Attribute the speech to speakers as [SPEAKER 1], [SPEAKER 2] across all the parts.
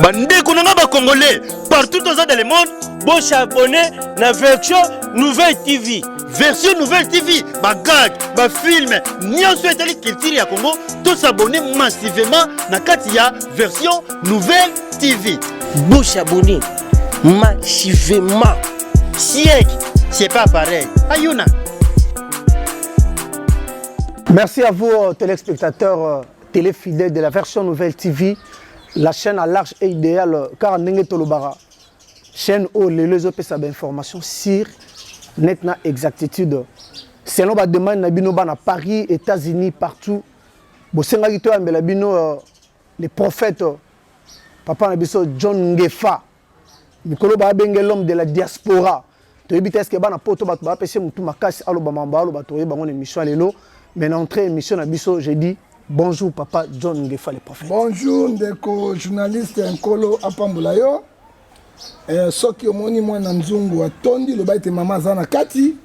[SPEAKER 1] Bande konanga ba Congolais partout dans le monde, bon s'abonner na version Nouvelle TV. Version Nouvelle TV, ba gag, ba film, nyonso etali culture ya Congo, tous s'abonner massivement na kati ya version Nouvelle TV. Bon s'abonner massivement. Siècle, c'est pas pareil. Ayuna.
[SPEAKER 2] Merci à vous téléspectateurs téléfidèles de la version Nouvelle TV. La chaîne à large et idéale car Ndenge Tolobara. Chaîne où les autres peuvent information sur net na exactitude. Selon la demande na bino na Paris, États-Unis, partout. Bosenga kito ambela bino les prophètes papa na biso John Ngefa. Mikolo ba benge l'homme de la diaspora. To ebita est-ce que bana poto ba ba pese mutu makasi alo ba mamba alo ba to yeba ngone émission lelo. Mais entrée émission na biso j'ai dit bonjour papa John Ngefa le prophète.
[SPEAKER 3] Bonjour ndeko journaliste Nkolo Apambulayo. Soki omoni mwana nzungu atondi loba ete mama zana kati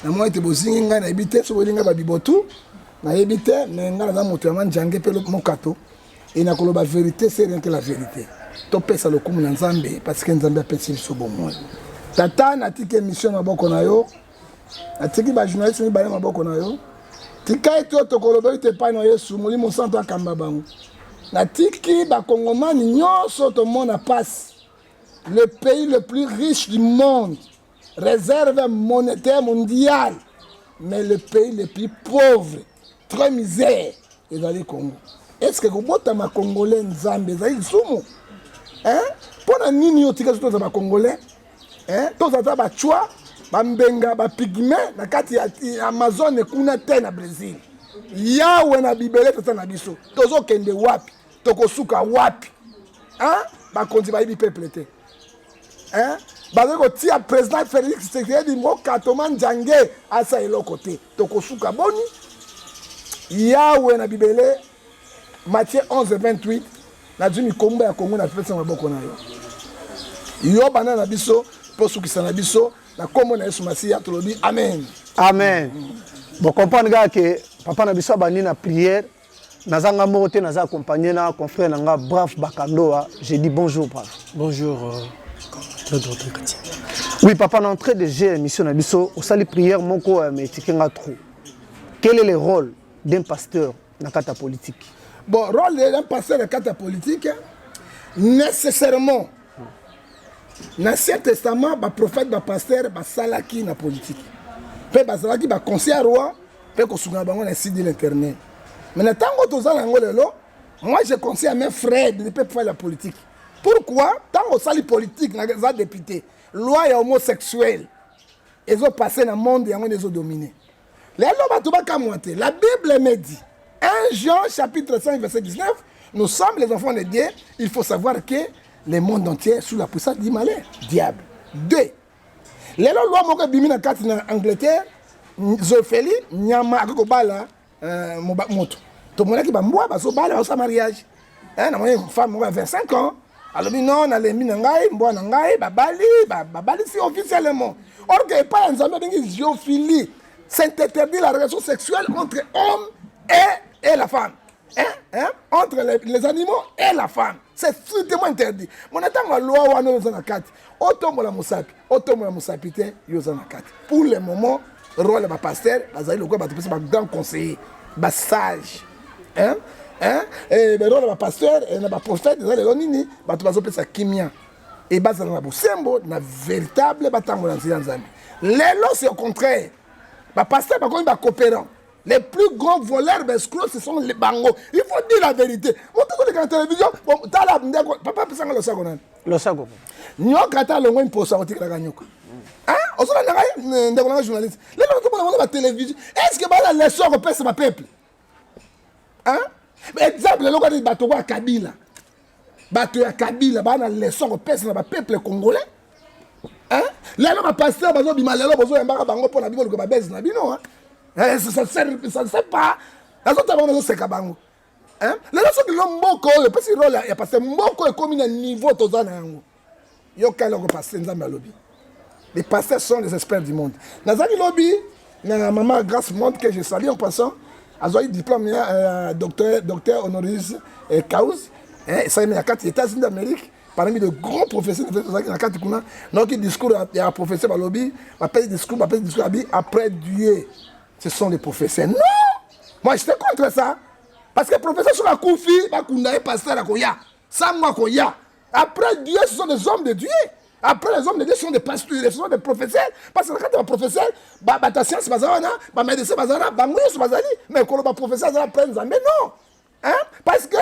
[SPEAKER 3] na moi ete bozingi ngai na ebite so bolinga ba bibotu na ebite mais ngala na moto ya manjange pe mokato et na koloba vérité c'est rien que la vérité. To pesa le kumu na Nzambe parce que Nzambe apesi biso bomoi. Tata na tike émission maboko na yo. Atiki ba journaliste ni ba maboko na yo. Tika eto tokoloba ite pa na Yesu molimo santo akamba bango. Na tiki ba kongomani nyonso to mona passe. Le pays le plus riche du monde, réserve monétaire mondiale, mais le pays le plus pauvre, très misère, est dans le Congo. Est-ce que vous avez un Congolais Nzambe, vous avez sumo? Hein? Pour la nini yotika tout ça Congolais? Hein? Tout ça ba chwa, ba mbenga, ba pygmée, na kati Amazon kuna te na Brésil. Yawe na bibele tout ça na biso. Tozo kende wapi, tokosuka wapi. Hein? Ba konzi ba ibi peuple te. Hein? Parce que tia président Félix Tshisekedi moka toman jange asa eloko te tokosuka boni Yawe na bibele Matthieu 11:28 na djumi komba ya Kongo na pesa maboko na yo yo bana na biso posukisa na biso na kombo na Yesu Masiya tolobi amen
[SPEAKER 2] Amen. Bon comprendre gars que papa na biso bani na prière nazanga moté naza accompagné na confrère nanga brave Bakandoa. J'ai dit bonjour brave.
[SPEAKER 1] Bonjour.
[SPEAKER 2] Oui, papa, en entrée de jeu, mission Nabiso, au salut prière, mon co, mais tikenga trop. Quel est le rôle d'un pasteur dans la politique?
[SPEAKER 3] Bon, le rôle d'un pasteur dans la politique, nécessairement, dans l'Ancien Testament, le prophète, le pasteur, le salaki dans la politique. Puis le salaki, le conseiller roi, puis le souga bango ainsi de l'internet. Mais tant que tu as moi je conseille à mes frères de ne pas faire la politique. Pourquoi? Tant qu'on sali politique, les députés, loi homosexuelle, ils ont passé dans le monde et ils ont dominé. La Bible me dit, 1 Jean chapitre 5 verset 19, nous sommes les enfants de Dieu, il faut savoir que le monde entier est sous la puissance du malin, diable. 2. Les lois moka bimina kat en Angleterre, Zofeli, nyama akoko bala moto. Tout le monde qui va mourir parce que bala au mariage. Une femme a 25 ans. Alors, non, on a les minangai, bonangai, babali, c'est officiellement. Or, que pas un zambé de zoophilie, c'est interdit la relation sexuelle entre l'homme et la femme. Entre les animaux et la femme. C'est strictement interdit. Mon attend la loi ou non dans la carte. Automne la musapi, pour le moment, le rôle de pasteur, le grand conseiller, sage. Et le rôle de pasteur et de prophète, les nini, tu vas appeler ça kimia. Et bas dans la boussembo, na véritable batango dans Nzambe. Les lois c'est au contraire. Le pasteur par contre, coopérant. Les plus grands voleurs escrocs, ce sont les bangos. Il faut dire la vérité. On te dit la télévision, papa peut s'en le sagonan.
[SPEAKER 2] Le sago.
[SPEAKER 3] Nous quand le moins pour sortir la gagnoko. Hein? On s'en a un journaliste. Les gens qui ont la télévision, est-ce que la leçon repère ma peuple? Hein? Exemple, le local de bateau à Kabila. Bateau à Kabila, bana leçon repère na peuple congolais. Hein? Là, le pasteur, bazo bimalelo, bazo yambaka bango pour la bible que babez na bino. Hein? Ça ne sert pas. La zone d'abord, nous sommes cabango. Hein? Les gens qui l'ont beaucoup, le petit rôle, il y a passé beaucoup comme un niveau total. Il y a un pasteur dans le lobby. Les pasteurs sont les experts du monde. Dans le lobby, il y a maman Grâce Monde que je salue en passant. Elle a eu diplôme docteur honoris causa. ça y est, il y a 4 États-Unis d'Amérique. Parmi de grands professeurs, donc il discours il y a un professeur à lobby, après discours après Dieu. Ce sont les professeurs. Non! Moi j'étais contre ça. Parce que les professeurs sont la Koufi, les pasteurs, après Dieu, ce sont des hommes de Dieu. Après les hommes de Dieu sont des pasteurs, ce sont des professeurs. Parce que quand tu es un professeur, ta science, ta médecine, mais quand tu es professeur, ça prend mais non. Hein? Parce que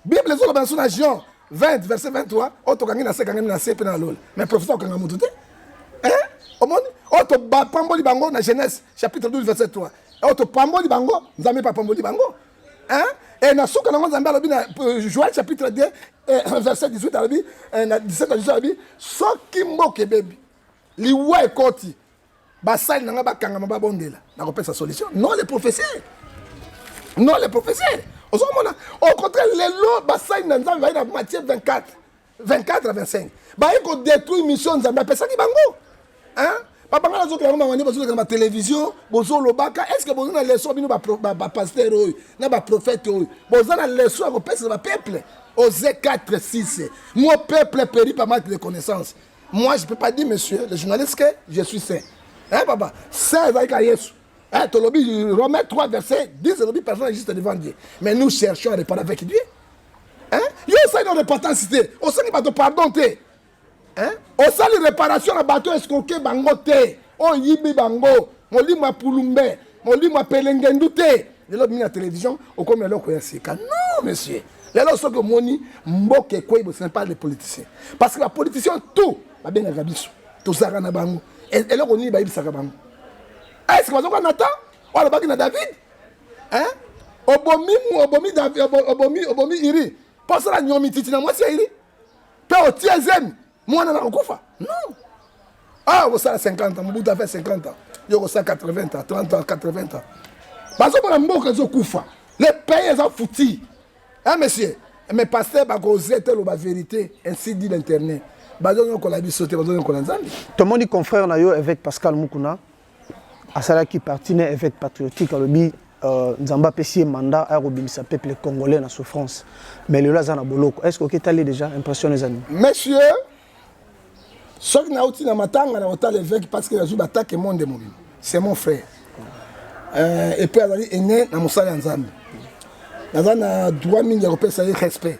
[SPEAKER 3] Bible, les autres dans Jean 20, verset 23, mais professeur, quand on hein? Au monde, auto pamboli bango na Genèse chapitre 12 verset 3. Auto pamboli bango, nzambe pas pamboli bango. Hein? Et na souka nango nzambe alobi na Joël chapitre 2 verset 18 alobi na 17 à 18 alobi soki mboke bebi liwa ekoti basali nanga bakanga mababondela na kopesa solution. Non les professeurs. Non les professeurs. Au contraire les lots basali na nzambe ba na Matthieu 24 à 25. Ba eko détruire mission nzambe pesa ki bango. Hein? Papa nga nazo kala ngomba bazo kala télévision bozo lobaka est-ce que bozo na leçon bino ba pasteur oyo na ba prophète oyo bozo na leçon ko pesa ba peuple Osée 4:6 mon peuple périt par manque de connaissance. Moi je peux pas dire monsieur le journaliste que je suis saint. Hein papa saint avec Yesu. Hein tolobi Romains 3 verset 10 tolobi personne n'existe devant Dieu. Mais nous cherchons à réparer avec Dieu. Hein? Yo ça une repentance on sait pas te pardonner. Hein? On sait les réparations à bateau escroqué bango te. On yibi bango. Mon lit m'a poulumbe. Mon lit m'a pelengendu te. Les autres mis la télévision. Au comme les autres non, monsieur. Les autres sont que moni mboke quoi ce n'est pas les politiciens. Parce que la politicien tout va bien rabisu. Tout ça na bango. Et là on y va ça bango. Est-ce que vous avez Nathan? On va na David. Hein? Obomi David obomi iri. Parce que la nyomi titi na moi c'est iri. Pe au tiezem. Moi, on a non. Ah, vous savez 50 ans, mon bout a fait 50 ans. Vous savez 80 ans, 30 ans, 80 ans. Parce que les pays sont foutus. Hein, monsieur? Mais pasteur, la vérité, ainsi dit l'internet. Tout
[SPEAKER 2] le monde dit confrère avec Pascal Moukouna, à cela qui partit avec patriotique, Nzamba Pessi mandat à Robinsa peuple congolais en souffrance. Mais le Lazana Boloko, est-ce que vous avez déjà impression les amis?
[SPEAKER 3] Monsieur, ce qui n'a pas matanga na hôtel évêque parce que je attaque monde de mobile. C'est mon frère. Et puis il est né dans mon salon Nzambe. Dans un droit mingi européen ça y respect.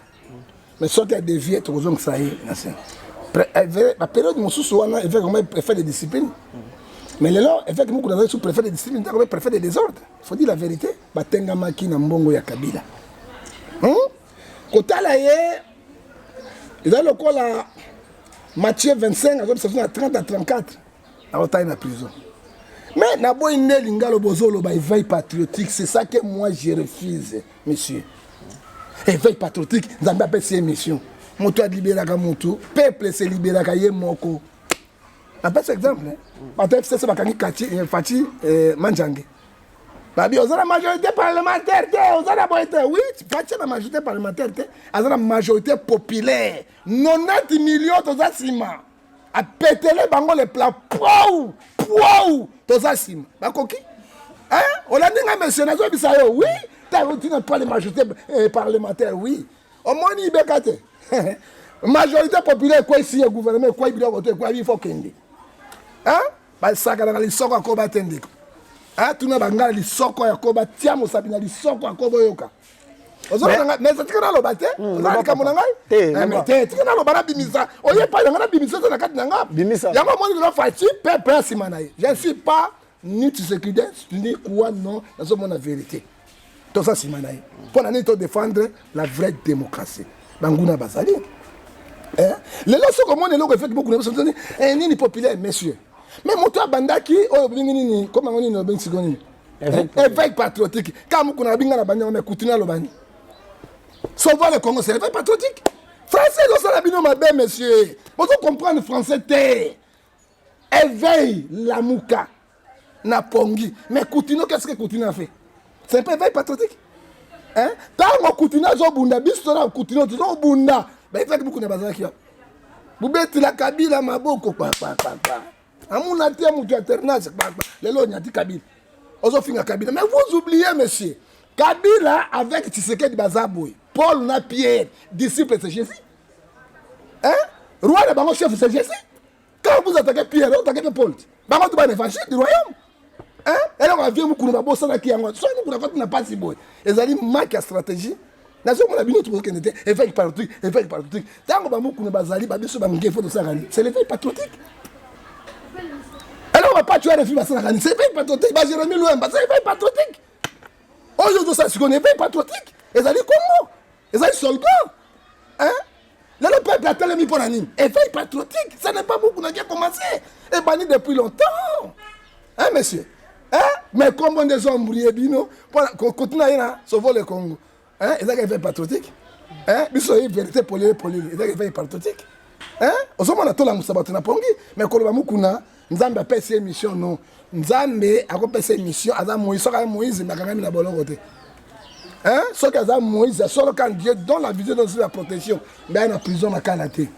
[SPEAKER 3] Mais ce qui a dévié tout le monde ça y est. La période mon sous wana évêque comme préfet de discipline. Mais là évêque mon qu'on sous préfet de discipline comme préfet de désordre. Il faut dire la vérité. Batenga maki na mbongo ya Kabila. Kotala ye il a le quoi là Matthieu 25, à 30 à 34, à la prison. Mais Nabo Ine Lingalo Bozolo, éveil patriotique, c'est ça que moi je refuse, monsieur. Éveil patriotique, nous avons appelé ces émissions. Moto a libéré Kamoto, peuple s'est libéré Kaye Moko. Après cet exemple, c'est ça que Fati Manjange. Babi, on a la majorité parlementaire, on a la majorité, oui, Fati la majorité parlementaire, on a la majorité populaire. 90 millions de ciment. A péter les bangos les plats. Pouou! Pouou! Toza ciment. Bakoki? Hein? On a dit à monsieur Nazo Bisayo, oui. Tu n'as pas les majorités parlementaires, oui. Au moins, il y a majorité populaire, quoi ici, le gouvernement, quoi il doit voter, quoi il faut qu'il y ait. Hein? Bah, ça, quand on a soko à Koba Tendeko. Hein? Tu n'as pas les soko à Koba, tiens, mon sabina, les soko à Koba Yoka. Mais c'est ce qu'on a le bâté. On a le Cameroun. Mais c'est ce qu'on a le bâté. On n'y a pas de bimisa dans la carte d'Anga. Il y a un moment où on a fait peuple Simanaï. Je ne suis pas ni Tshisekedi, ni quoi, non, dans ce monde la vérité. Tout ça, Simanaï. Pour nous défendre la vraie démocratie. Bangouna Bazali. Les lois comme on est là, on fait beaucoup de choses. Ni populaire, messieurs. Mais mon toit Bandaki, comment on est dans secondes. Éveil patriotique. Quand on a bien la bannière, on a continué le banni. Sauver le Congo, c'est l'éveil patriotique. Français, c'est la bino ma belle, monsieur. Vous comprenez le français, éveil la mouka. Na pongi. Mais Coutinho, qu'est-ce que Coutinho a fait? C'est un éveil patriotique. Hein? Tant que Coutinho a bunda, bis on a Coutinho, tu as bunda. Mais il fait que beaucoup de bazar qui a. Vous mettez la Kabila maboko, papa. Amoun a dit à mon alternance, papa. Les lois, il y a dit Kabila. Ozo finga Kabila. Mais vous oubliez, monsieur. Kabila avec Tshisekedi Bazaboui. Paul na Pierre, disciple c'est Jésus. Hein? Roi de Bango chef c'est Jésus. Quand vous attaquez Pierre, vous attaquez Paul. Bango tu vas l'évangile du royaume. Hein? Et là on va venir vous courir bossa na qui ango. Soit nous pour n'a pas si beau. Et ça dit marque stratégie. Dans ce moment-là, nous trouvons qu'il était évêque patriotique, évêque patriotique. Tant qu'on va nous courir bazali, ba biso ba ngefo de ça. C'est l'évêque patriotique. Alors on va pas tuer les filles à Sanagani. C'est l'évêque patriotique. Bah Jérémie Louemba, c'est l'évêque patriotique. Aujourd'hui, ça, c'est qu'on est éveil patriotique. Ils allaient comment? Ils allaient soldat. Hein? Là, le peuple a tellement mis pour l'anime. Éveil patriotique, ça n'est pas beaucoup qui a commencé. Et banni depuis longtemps. Hein, monsieur? Hein? Mais comment des hommes brillent, bino, pour continuer à sauver le Congo? Hein? Ils ont éveil patriotique. Hein? Ils ont une vérité pour les. Ils ont éveil patriotique. Hein? Au moment où on a tout la moussabatu na pongi, mais quand on va moukuna, nous avons fait ces missions, non. Nous avons fait ces missions, nous avons fait Moïse, mais quand même, il a bon côté. Hein? Ce que nous Moïse, seulement quand Dieu donne la vision de la protection, mais il y a une prison à Kalaté.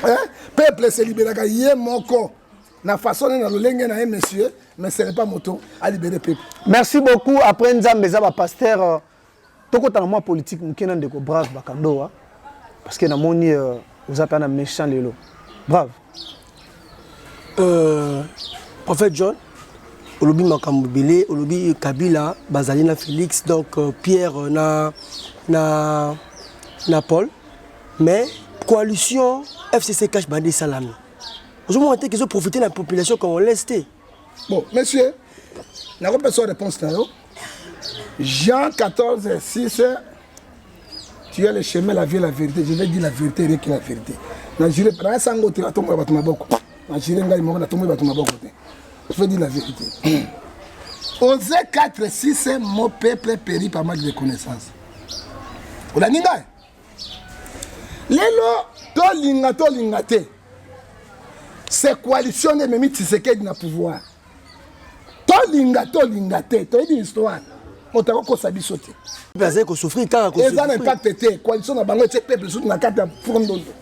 [SPEAKER 3] Hein? Peuple se libère, il y a mon corps. La façon dont nous avons monsieur, mais ce n'est pas mon tour à libérer le peuple.
[SPEAKER 2] Merci beaucoup. Après, nous avons pasteur. Tout le monde politique, nous avons des braves bakando. Parce que nous avons vous appelez un méchant lélo. Brave.
[SPEAKER 4] Prophète John, Olobi Makambele, Olobi Kabila, Bazalina Félix, donc Pierre na Paul, mais coalition FCC Cash Bandé Salami. Aujourd'hui, ils ont profité de la population comme on laisse.
[SPEAKER 3] Bon, monsieur, la réponse là. Jean 14, 6. Tu as le chemin, la vie, la vérité. Je vais dire la vérité, rien que la vérité. Je vais dire la vérité. Osée 4, 6, mon peuple périt par manque de connaissance. Vous l'avez dit? Lelo, tolingate. C'est coalition de Mimi Tshisekedi na pouvoir. Tolingate. Tu as dit l'histoire. On t'a encore sabi sauter.
[SPEAKER 4] Ils ont souffert quand
[SPEAKER 3] ils ont impact été coalition na bango et peuple sous na carte frondondo.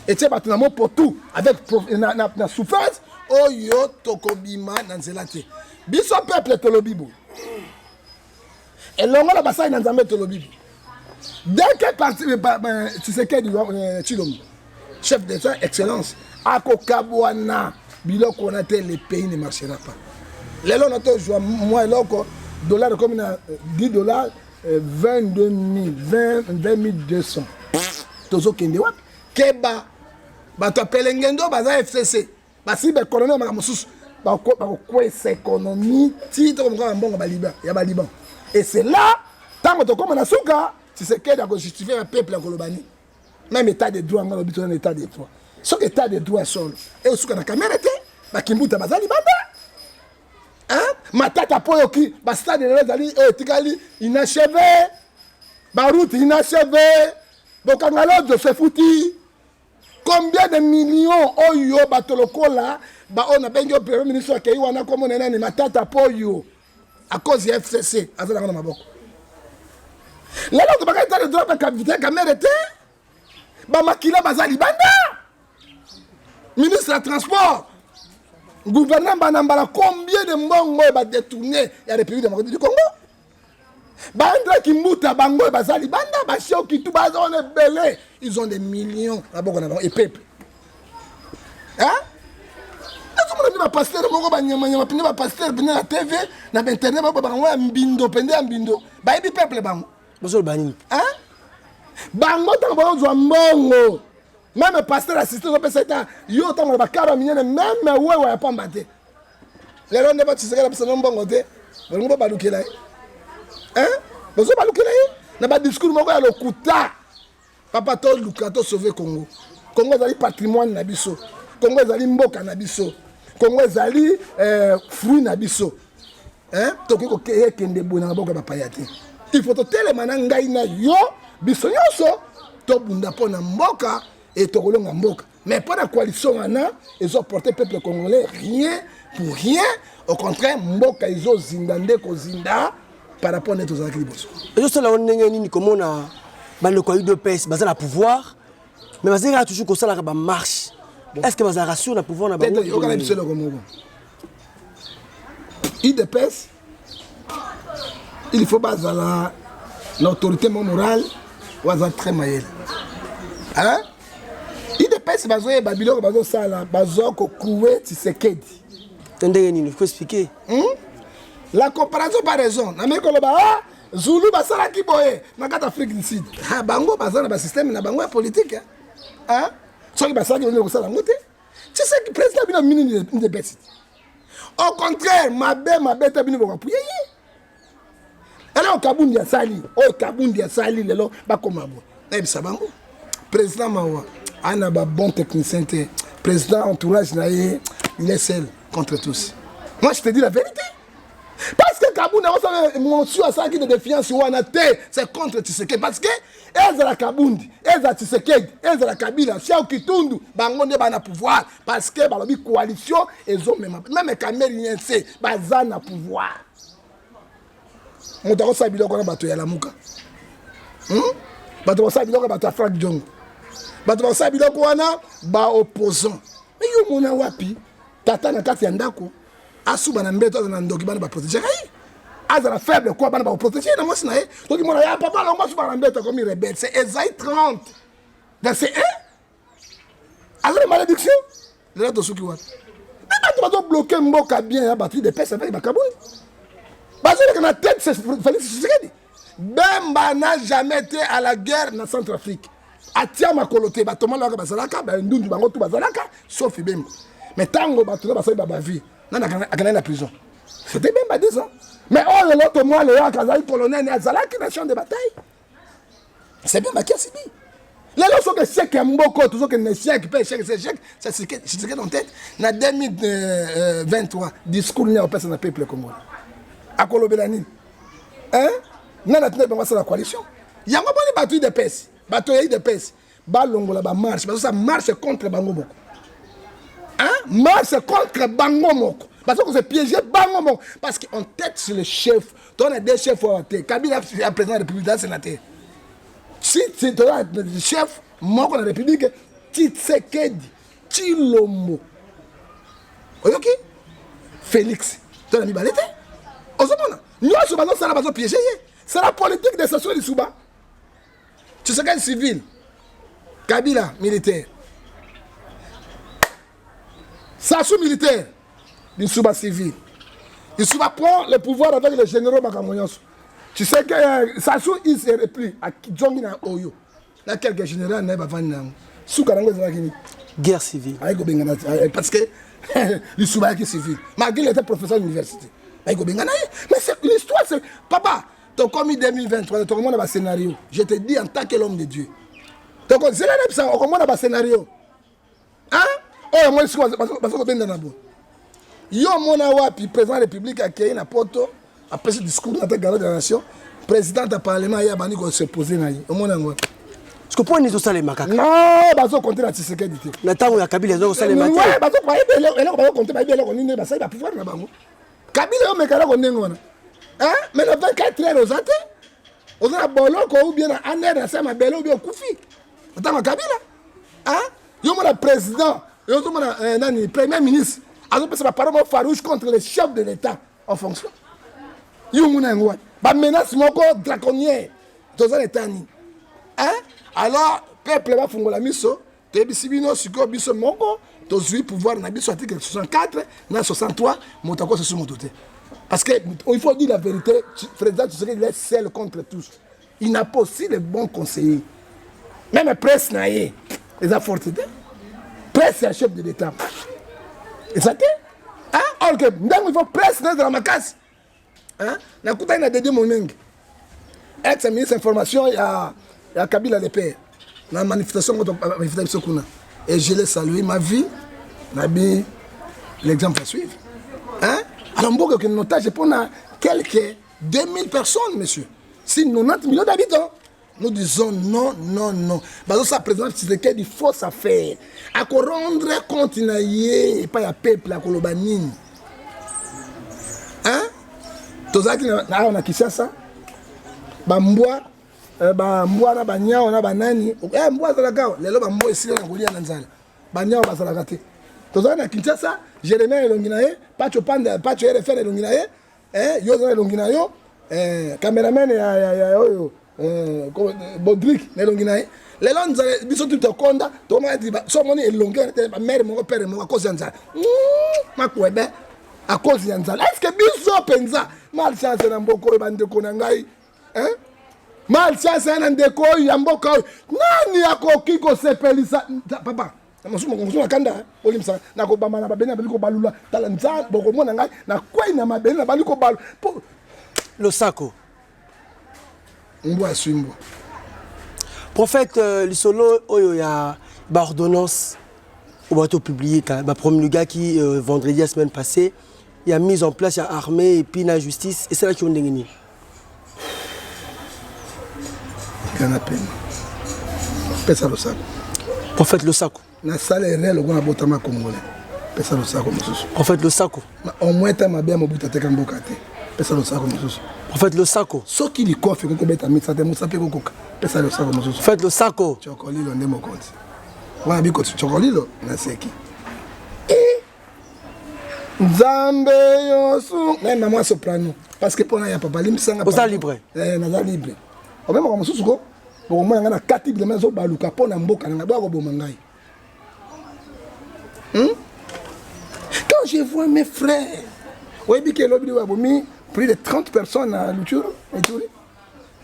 [SPEAKER 3] Et tu as battu pour tout avec na souffrance oyo tokobima na nzela te. Biso peuple tolobibo. Et longo la basai na nzambe tolobibo. Dès que parti Tshisekedi Tshilombo, chef d'État excellence, akokabwana biloko na te le pays ne marchera pas. Les lois n'ont joué moi loko dollars comme $10, 22 000, 20 200. Tozo kende wap. Keba, bato pelengendo baza FCC. Basi be colonel makamusus, ba quoi c'est économie titre comme un bon baliban, ya baliban. Et c'est là tant que comme na souka, si c'est qu'elle a justifié un peuple en Kolobani. Même état de droit ngalo biton état de droit. Ce état de droit solo. Et souka na caméra té, ba kimbuta bazali banda. Hein? Matata Poyoki, Bastade de Rezali, Tikali, inachevé. Baroute inachevé. Bokangalo de se fouti. Combien de millions Oyo Batolokola, on a bien le Premier ministre qui a comme on a Matata Poyo à cause du FCC. Là, on va le droit de capitaine caméra. Bamakila Bazali Banda. Ministre des Transports. Gouvernement Banambala, combien de mbongo va détourner la République démocratique du Congo? Bandra Kimbuta, Bango, Bazali, Banda, Bachio, qui tout bazar, on est belé. Ils ont des millions et peuple. Hein? Est-ce qu'on a pasteur, on pasteur, la TV, na internet, on mbindo, mbindo. Baïbi peuple, Bango. Hein? Bango, t'as besoin de mbongo. Même le pasteur assisté au PCTA, il y a un carreau mignon, même ouais, ouais, pas battu. Les gens ne vont pas se faire un bon côté. Ils ne vont pas balouquer là. Hein? Ils ne vont pas balouquer là. Il y a un discours qui est le Kouta. Papa, tu as le sauver Congo. Congo est un patrimoine nabiso. Congo est un mboka nabiso. Congo est un fruit nabiso. Hein? Tu as un bon papayati. Il faut que tu aies les manangaï na yo, biso yoso, to bunda po na mboka. Et Togolonga Mboka. Mais pas la coalition, ils ont porté le peuple congolais rien pour rien. Au contraire, Mboka, ils ont zindandé Kozinda par rapport à nos agriculteurs.
[SPEAKER 4] Et juste là, on est comme on a le coalition de paix, basé le pouvoir, mais basé toujours comme ça, la marche. Est-ce que basé rassure le pouvoir?
[SPEAKER 3] Il faut baser l'autorité morale waza très mayele. Hein? IDPS bazoye babiloko bazosala bazoko kuwe Tshisekedi.
[SPEAKER 4] Il faut expliquer.
[SPEAKER 3] La comparaison par raison. Na meko loba Zulu basala ki boye na kata Afrique du Sud. Ha bango bazana ba système na bango ya politique. Hein? Soki basala ki bongo sala ngote. Tshisekedi président bino mini de best. Au contraire, mabe ta bino ba puye. Alors Kabundi ya sali, Kabundi ya sali lelo ba komabo. Na bisa bango. Président Mawa ana ba bon technicien te. Président entourage na ye, il est seul contre tous. Moi je te dis la vérité. Parce que Kabundi a mon sur à ça qui de défiance ou en c'est contre Tshisekedi parce que ezala Kabundi, ezala Tshisekedi, ezala Kabila, Xiao Kitundu, bangonde bana pouvoir parce que balobi coalition ezo même Camerounien c'est bazana pouvoir. Moto ko biloko na bato ya lamuka. Bato ko biloko bato Frank Jong. Bato ko biloko wana ba opposant. Mais yo mona wapi? Tata na kati ya ndako. Asuba na mbeto na ndoki bana ba protéger. Azala faible quoi bana ba protéger na mosi na ye. Donc mona ya papa longo suba na mbeto comme rebelle. C'est Esaïe 30. Verset 1. Alors malédiction. Les là dosuki wat. Mais bato ba bloquer mboka bien ya batterie de pèse avec Bakabou. Parce que la tête, c'est Félix Tshisekedi. Bemba n'a jamais été à la guerre dans Centrafrique. Atia Makolote, Batoma Laka Basalaka, Ndundu Bango tout Basalaka, sauf Bemba. Mais Tango Batona Basalaka Babavi, n'a gagné la prison. C'était Bemba 2 ans. Mais oh, l'autre mois, le Kazali colonel Azalaki, la champ de bataille. C'est Bemba qui a subi. Les gens sont que chèques Mboko, toujours que les chèques, c'est Tshisekedi en tête. Dans 2023, discours n'y a pas de peuple comme moi. À Kolobelani. Hein? Nana tene ba la coalition. Yango boni batu de pèse. Bato de pèse. Ba longo la ba marche parce que ça marche contre Bango Moko. Hein? Marche contre Bango Moko. Parce que c'est piégé Bango Moko parce qu'on tête sur le chef. On a des chefs au tête. Kabila est président de la République dans le sénateur. Si tu es le chef Moko de la République, Tshisekedi, Tshilombo. OK? Félix. Tu as mis balete? C'est la politique de Sassou Souba. Tu sais quel civil, Kabila militaire, Sassou militaire, Souba civil. Souba prend le pouvoir avec le général Bakamoyos. Tu sais que Sassou il se replie à Djongina Oyo. Là quelques généraux n'avaient pas vendu.
[SPEAKER 4] Guerre civile.
[SPEAKER 3] Parce que Souba est civil. Malgré qu'il était professeur de l'université. Mais l'histoire, c'est... Papa, ton commis 2023, ton comment on a un scénario. Je te dis en tant que l'homme de Dieu. Donc, c'est là ça, comment on a un scénario. Hein? Oh, moi, je suis parce que je suis Yo, mon awapi, président de la République, a créé un poto, après ce discours dans la garde de la nation, président du Parlement, il y a un qui s'est posé.
[SPEAKER 4] Est-ce que pour nous, ça les macaques?
[SPEAKER 3] Non, parce qu'on compte la Tshisekedi.
[SPEAKER 4] Nathan, il y a Kabila, ça les macaques.
[SPEAKER 3] Oui, parce qu'on compte la pouvoir. Kabila yo mekala ko ndengona. Hein? Mais le 24 heures aux athées. On a boloko ou bien en air na sama belo ou bien kufi. Attends Kabila. Hein? Yo mon président, yo mon nani premier ministre. Azo pesa ba parole farouche contre les chefs de l'état en fonction. Yo mon ngwa. Ba menace moko draconienne. Dans un état ni. Hein? Alors peuple va fungola miso, te bisibino siko biso moko. Tozui pouvoir na biso article 64 na 63 motako se sumotote parce que il faut dire la vérité président Tshisekedi est seul contre tous il n'a pas aussi les bons conseillers même presse na ye les a fortités presse est chef de l'état et ça que hein or que ndang il faut presse na de la makasi hein na kuta ina dédié monenge ex ministre information ya Kabila le père na manifestation kuna. Et je l'ai salué, ma vie, l'exemple à suivre. Hein? Alors, on que notage pour quelques 2000 personnes, monsieur. Si 90 millions d'habitants. Nous disons non, non, non. Parce que ça présente il faut ça faire. À rendre compte, il n'y a pas de peuple à Kolobanine. Hein? Tous ceux qui ont quitté ça, Bamboa. Mbwa na banyao na banani mbwa za lagao lelo bambo esile na kulia na nzala banyao bazala te tozana na Kinshasa Jeremie elongina ye pacho panda pacho RFN elongina ye yo za elongina yo cameraman ya oyo Bodrick nelongi naye lelo nzale biso tu tokonda toma di so moni elongi ba mère mon père mon cause nzala makwebe à cause ya nzala est-ce que biso penza mal chance na mboko bande ko na ngai mal chance na ndeko ya mboka nani akoki ko sepelisa papa Masumu kanda olimsa na ko bamana ba bena baliko balula tala nza boko mona ngai na kwai na mabena baliko balu
[SPEAKER 4] le sako
[SPEAKER 3] Mboa Swimbo.
[SPEAKER 4] Prophète, le solo, il y a une ordonnance au bateau public, le premier gars qui, vendredi la semaine passée, il a mis en place, il y a armée et puis la justice, et c'est là qu'ils ont gagné.
[SPEAKER 3] Gana peine. Pesa le sac.
[SPEAKER 4] Prophète le sako.
[SPEAKER 3] Na salle réel au botama congolais. Pesa le sac monsieur.
[SPEAKER 4] Prophète le sako.
[SPEAKER 3] Au moins ta mabia mobuta te kamboka te. Pesa le sac monsieur.
[SPEAKER 4] Prophète le sako.
[SPEAKER 3] Ce qui lui coiffe, c'est que beta mitsa te musa pe kokoka. Pesa le sac monsieur.
[SPEAKER 4] Prophète le sako.
[SPEAKER 3] Chocolilo ndemo konti. Wana biko chocolilo na seki. Nzambe yosu. Même moi soprano parce que pona ya papa limsanga.
[SPEAKER 4] Oza libre.
[SPEAKER 3] Naza libre. Au même moment susuko. Pour moi ngana kati de mazo baluka pona mboka nga doa ko bomangai. Quand je vois mes frères, oui, que l'objet de plus de 30 personnes à l'outure,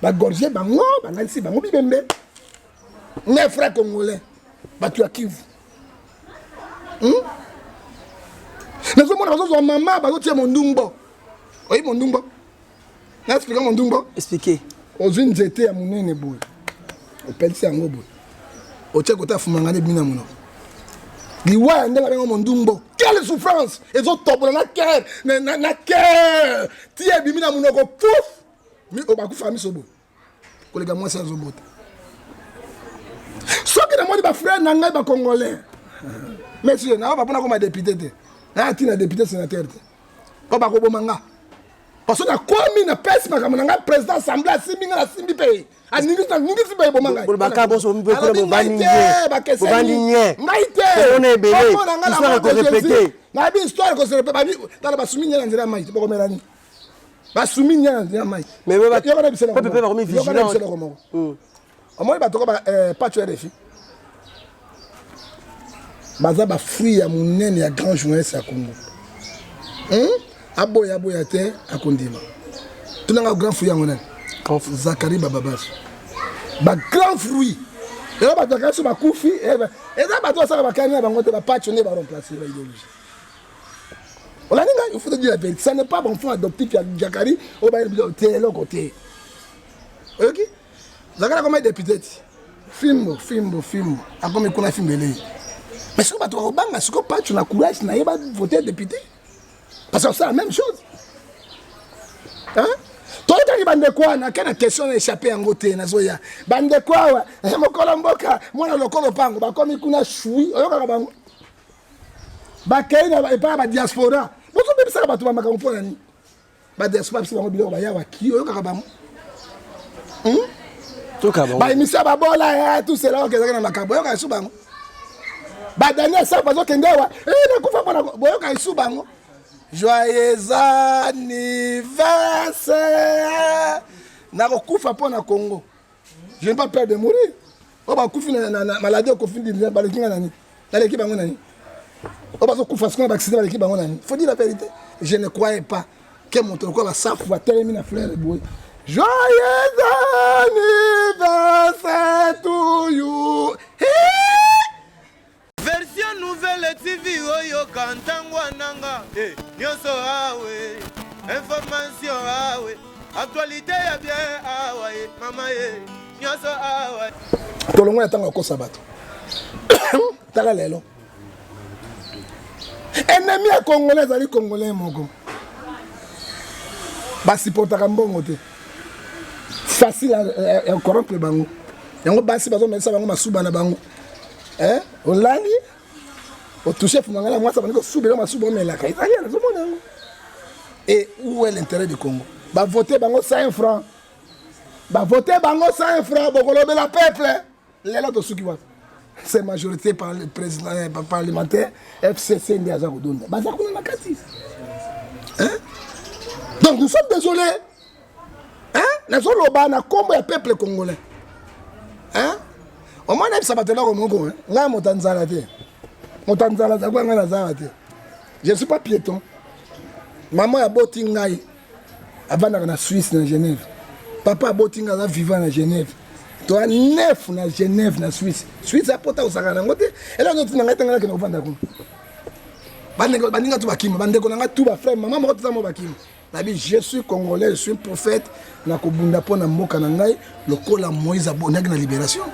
[SPEAKER 3] bah gorgé, bah non, bah ici, bah mobi bembe. Mes frères congolais, bah tu as qui vous? Mais ce moment, maman, bah tu es mon dumbo. Oui, mon dumbo. Expliquez mon dumbo.
[SPEAKER 4] Expliquez.
[SPEAKER 3] Aux unes j'étais à mon nez boule. Au pelsi à mon boule. Au tchèque, au taf, mangane bina mon nom. Liwa ndanga bengo mondumbo quelle souffrance et zo tobola na cœur na cœur tie bimina munoko pouf mi obaku fami sobo kolega moi ça zobota soki na moni ba frère na ngai ba congolais monsieur na ba pona ko ma député te na tina député sénateur te ko ba ko bomanga parce que na komi na pesi makambo na ngai président assemblée asimbi na simbi pe aningi si ba bomanga
[SPEAKER 4] bolbaka boso mbi ko mo baninye
[SPEAKER 3] maite
[SPEAKER 4] on est belé histoire ko répéter
[SPEAKER 3] na bi histoire ko se répéter ba tala ba sumi nyana nzira maite boko melani ba sumi nyana nzira maite
[SPEAKER 4] mais ba
[SPEAKER 3] pepe
[SPEAKER 4] ba remis vigilant
[SPEAKER 3] au moins ba to ba pas tuer les filles baza ba fruit ya munene ya grand journaliste ya Congo aboya te akondima tunanga grand fruit ya munene Zakari Bababas. Ba grand fruit. Et là, ba sur ma koufi. Et là, ba toi ça va kanya ba ngote ba patchoner ba remplacer ba idéologie. On a dit il faut dire la vérité. Ça n'est pas bon enfant adoptif ya Zakari au ba té le côté. OK? Zakari comme député. Film. A comme qu'on a filmé les. Mais ce que ba toi banga ce que patch na courage na yeba voter député. Parce que c'est la même chose. Hein? Toi tu bande quoi na kana question échappé en côté na zoya bande quoi mokolo mboka mwana lokolo pango ba komi kuna shui oyoka bango ba kaina et pas ba diaspora boso be bisa ba to ba makambo pona ni ba diaspora bisa bango biloko ba yawa ki oyoka bango
[SPEAKER 4] to ka bango
[SPEAKER 3] ba imisa ba bola tout cela ok na makambo oyoka su bango ba dernier ça bazo kendewa na kufa pona boyoka su bango. Joyeux anniversaire. Nako kufa pour na Congo. Je n'ai pas peur de mourir. On va kufa na maladie au conflit de balekinga nani. Na l'équipe bango nani. On va kufa parce qu'on a accident avec l'équipe bango nani. Faut dire la vérité. Je ne croyais pas que mon truc va ça va terminer la fleur de bois. Joyeux anniversaire to you.
[SPEAKER 1] Version nouvelle TV oyo kantangwa nanga nyoso awe information awe actualité ya bien awe mama ye nyoso awe
[SPEAKER 3] tolongo ya tanga ko sabato tala lelo ennemi ya congolais ali congolais moko basi potaka mbongo te facile à corrompre bango yango basi bazo melisa bango masuba na bango. Olandi au toucher fumanga moi ça va souber ma souba mais la kaitalienne zo mona. Et où est l'intérêt du Congo? Ba voter bango 5 francs. Ba voter bango 5 francs pour le la peuple. Les autres ceux qui votent. C'est majorité par le président parlementaire FCC Ndiaza Kodonda. Ba ça kuna nakati. Donc nous sommes désolés. nazoloba na kombo ya peuple congolais. Hein? Au moins ça va te là comme hein. Nga motanzala te. Motanzala za kwa nga nazala te. Je ne suis pas piéton. Maman a boti ngai avant na Suisse na Genève. Papa a boti ngai vivant na Genève. Toi neuf na Genève na Suisse. Suisse a pota osaka ngote. Et là nous na ngata ngala ke novanda ko. Bandinga tu bakima, bandeko nanga tu ba frère, maman moko tsa mo bakima. Nabi je suis congolais, je suis prophète na ko bunda pona mboka na ngai lokola Moïse abonaki na libération.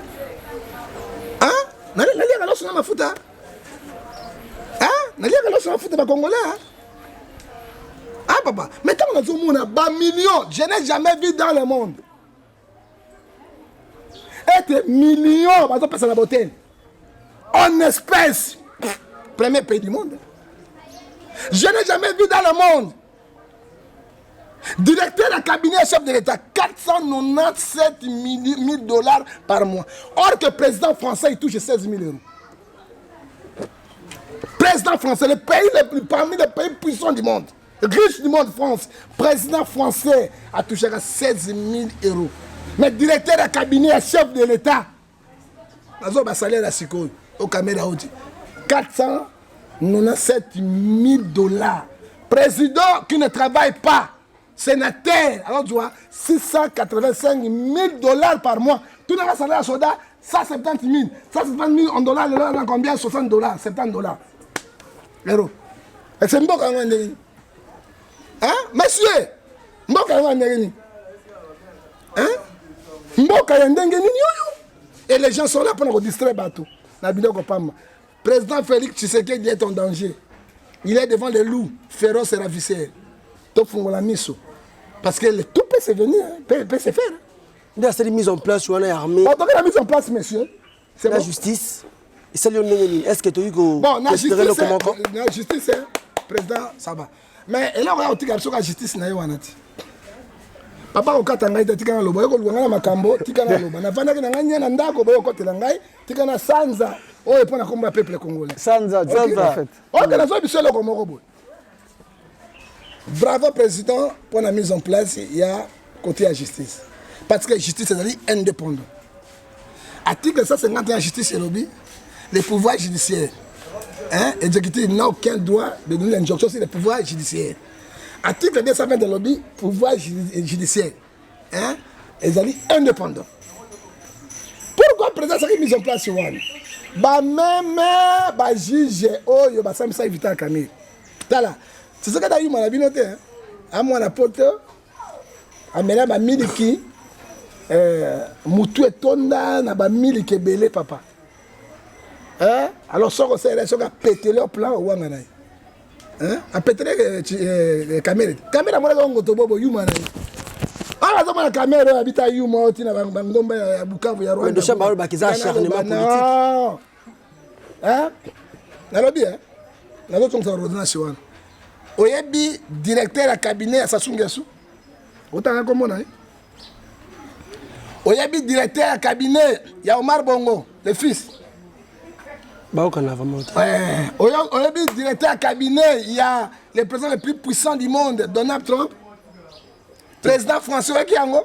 [SPEAKER 3] Hein? Nali ka loso na mafuta. Hein? Nali ka loso na mafuta ba congolais. Hein? Ah papa, mais quand on a tout le monde, bah millions, je n'ai jamais vu dans le monde. Et millions, bah ça la beauté. En espèce, premier pays du monde. Je n'ai jamais vu dans le monde. Directeur de cabinet chef de l'État, 497 000 dollars par mois. Or que le président français il touche 16 000 euros. Président français, le pays le plus parmi les pays puissants du monde. Riche du monde, France, président français a touché à 16 000 euros. Mais directeur de cabinet, chef de l'État, il salaire au caméra 497 000 dollars. Président qui ne travaille pas, sénateur, alors tu vois, 685 000 dollars par mois. Tout le salaire à soda, 170 000. 170 000 en dollars, là, combien? 60 dollars, 70 dollars. Euros. Et c'est bon quand même. Hein? Monsieur, mboka ya ndengeni. Hein? Mboka ya ndengeni yoyo. Et les gens sont là pour nous distraire bateau. Na biloko pamba. Président Félix Tshisekedi est en danger. Il est devant les loups féroces et ravisseurs. Top fungola miso. Parce que tout peut se venir, peut se faire.
[SPEAKER 4] Il y a cette mise en place sur l'armée.
[SPEAKER 3] Donc la mise en place, monsieur. C'est
[SPEAKER 4] la justice. Et ça, est-ce que tu as eu bon,
[SPEAKER 3] la justice, président, ça va. Mais là, on a aussi la justice. Papa, on a dit que on a makambo, tika loba. Na vanda na nganya na ndako boyo kote ngai, tika na sanza. Oh, et pour na komba peuple congolais.
[SPEAKER 2] Sanza,
[SPEAKER 3] fait. OK, na zo biselo ko moko boy. Bravo président pour la mise en place, il y a côté la justice. Parce que la justice est indépendante. Article 151 justice et lobby, les pouvoirs judiciaires. Hein, exécutif n'a aucun droit de donner l'injonction sur les pouvoirs judiciaires. Article 220 de lobby, pouvoir judiciaire. Hein, ils sont indépendants. Pourquoi le président s'est mis en place sur Wan? Même juge, oh, il va s'amuser vite à Camille. C'est ce que tu as eu, mon ami, noté. À mon apporte, à mes miliki, Moutou et Tonda, n'a miliki belé, papa. Hein? Alors, ça, c'est a pété leur plan au Wanganaï. Hein? A pété les caméras. Caméra, moi, on go bobo, you man. Ah, la caméra habite à you, moi, tu n'as pas de Bukavu, ya Rwanda.
[SPEAKER 4] Mais de chambre, bakiza acharnement politique.
[SPEAKER 3] Non. Hein? Nalobi, hein? Nalobi, on s'en redonne sur Wan. Oyebi, directeur à cabinet à Sassou. Autant comme on a. Oyebi, directeur à cabinet, il y a Omar Bongo, le fils.
[SPEAKER 4] Bah, on a vraiment.
[SPEAKER 3] Oyebi, directeur à cabinet, il y a le président le plus puissant du monde, Donald Trump. Président François Kiango.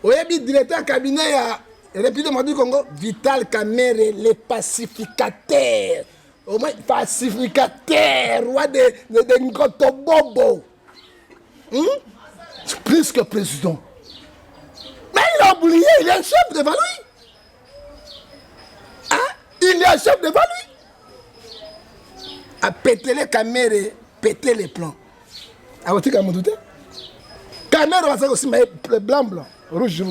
[SPEAKER 3] Oyebi, directeur à cabinet, il y a le République du Congo, Vital Kamerhe, le pacificateur. Au moins, pacificateur, roi de Ngotobobo. Plus que président. Mais il a oublié, il est un chef devant lui. Hein? Il est un chef devant lui. A péter les caméras, péter les plans. A voté comme tout. Caméra va aussi blanc, rouge.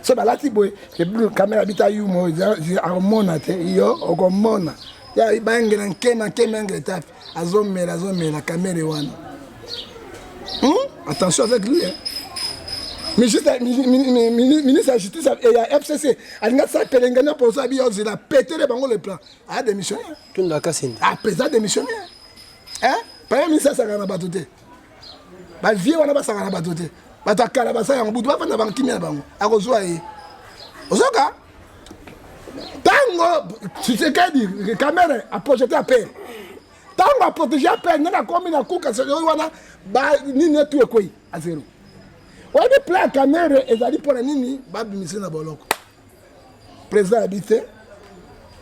[SPEAKER 3] So ba lati boy, le caméra bita yu mo, a mona te, yo, o mona. Ya ibange na nkema ngetafi azomela caméra wana. Attention avec lui hein. Mais juste ministre de la justice et la FCC alinga sa pelengana pour ça bio il a pété les bango le plan. A démissionné.
[SPEAKER 4] Tout la cassine.
[SPEAKER 3] Ah président démissionné. Hein? Premier ministre ça na batoté. Ba vie wana ba sa na batoté. Ba ta kala ba sa ya mbutu ba fanda banki na bango. Akozwa yi. Ozoka Tango, tu sais qu'elle dit, la caméra a projeté à peine. Tango a protégé à peine, n'a pas commis la coupe, c'est le wana, ni ne tout est quoi, à zéro. Ouais, des plans caméra et allez pour la nini, babi monsieur na boloko. Président habité,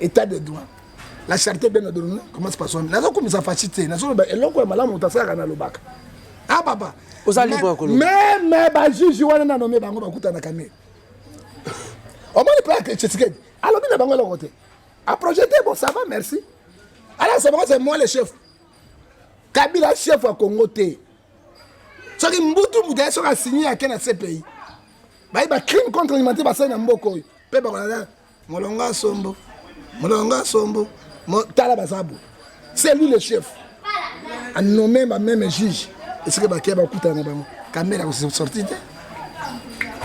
[SPEAKER 3] état de droit. La charité bien adorée, comment se passe? N'a pas comme ça facilité. N'a pas et l'autre malade monta ça kana lobaka. Ah papa.
[SPEAKER 4] Oza libre ko.
[SPEAKER 3] Mais ba juge wana na nommé bango bakuta na caméra. Au moins le plan que Tshisekedi. Alors bien bango l'autre côté. À projeter bon ça va merci. Alors c'est moi le chef. Kabila chef à Congo T. Ce qui mbutu mudé sur a signé à quel pays. Bah il va crime contre l'humanité va ça na mboko. Pe ba là molonga sombo. Molonga sombo. Tala basabu. C'est lui le chef. A nommé ma même juge. Et ce que ba keba kuta na bango. Caméra ko sorti.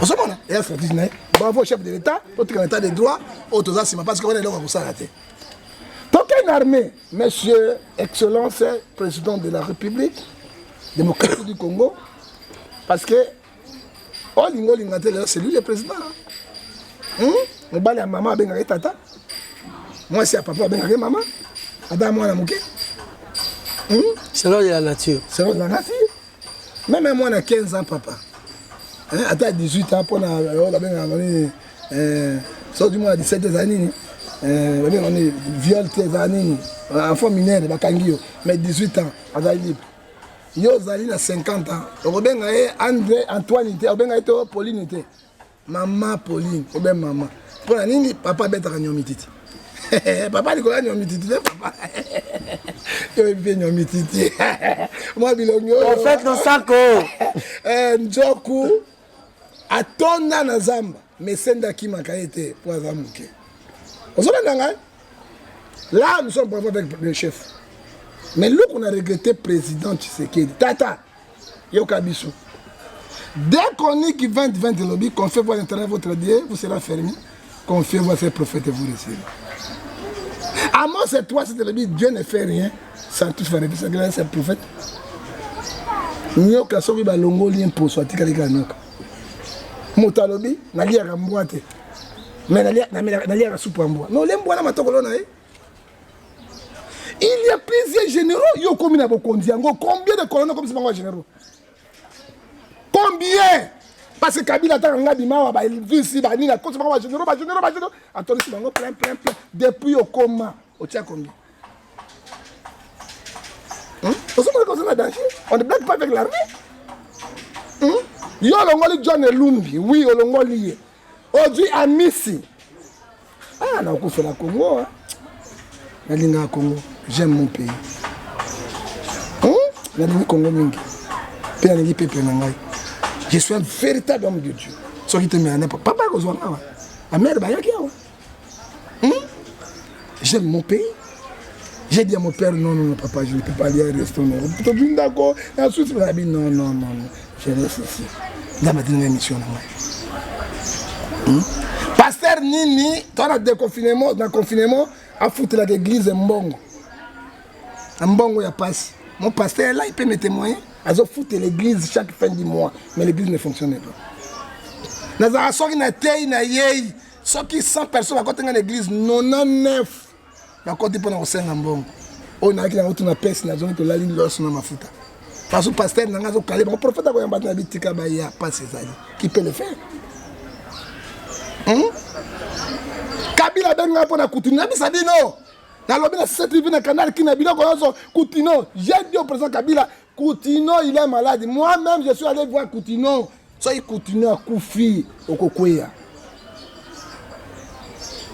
[SPEAKER 3] On se mona. Et sorti na. Bravo chef de l'état, autre état de droit, autres assis parce qu'on est là pour s'arrêter. Donc une armée, monsieur, excellence, président de la République démocratique du Congo, parce que c'est lui le président. On va aller maman avec tata. Moi c'est à papa avec maman. Adam moi la mouké.
[SPEAKER 4] C'est là la nature.
[SPEAKER 3] C'est là la nature. Même moi on a 15 ans papa. À 18 ans pour la sort du mois 17 années. On est viol 13 années. Enfant mineur de Bakangio, mais 18 ans, à libre. Yo Zali a 50 ans. On a André Antoine, on a Pauline. Maman Pauline, on a maman. Pour la ligne, papa bête à Nyomititi. Papa Nicolas Nyomititi, papa. Nyomititi. Moi, Bilongo.
[SPEAKER 4] En fait, le sac.
[SPEAKER 3] Njoku. Atona na zamba mais senda qui m'a été pour azamuke. Là nous sommes bravos avec le chef. Mais là qu'on a regretté président Tshisekedi. Tata Yokabisu. Dès qu'on dit qu'il 20 de lobby, qu'on fait voir l'intérêt de votre Dieu, vous serez fermé. Qu'on fait voir ses prophètes et vous recevez. À moi c'est toi c'est le lobby, Dieu ne fait rien sans tout faire. C'est le prophète. Nyoka sobi ba longo lien pour soit tika nyoka. Motalobi naliaka mbwa te mais naliaka soupe en bois non lembwa na matokolo na ye. Il y a plusieurs généraux yo komi na bokonzi yango combien de colonels comme ça bango généraux combien parce que Kabila ta nga bimawa ba visi ba ni na kosi bango généraux attendez si bango plein depuis au coma au tia combien on se met comme ça danger on ne blague pas avec l'armée. Yo longoli John Elumbi, oui, olongoli. Aujourd'hui à Missi. Ah, na ko la Congo. Nalinga Congo, j'aime mon pays. Nalinga Congo mingi. Pe nalingi pepe na ngai. Je suis un véritable homme de Dieu. Ce qui te met en n'importe papa ko zo nga. Ma mère ba yaki awa. J'aime mon pays. J'ai dit à mon père non papa, je ne peux pas aller au restaurant. D'accord. Ensuite il m'a dit non. Je reste ici. Dans ma dernière mission. Pasteur Nini, dans le confinement, a foutu l'église Mbongo. Mbongo, il y a passe. Mon pasteur là, il peut me témoigner. Ils ont foutu l'église chaque fin du mois. Mais l'église ne fonctionnait pas. Nous avons sorti une taille, ceux qui 100 personnes à côté de l'église, 99. À côté de Mbongo. On a dit que nous avons peste, nous avons dit que la ligne l'os n'a pas foutu. Parce que le pasteur n'a pas calé, le prophète a dit que il n'y a pas ces années. Qui peut le faire? Kabila a dit que Koutino a dit non. Dans le cette tribune dans le canal qui n'a pas dit Koutino. J'ai dit au président Kabila, Koutino il est malade. Moi-même je suis allé voir Koutino. Soyez Koutino à Koufi au Kokoya.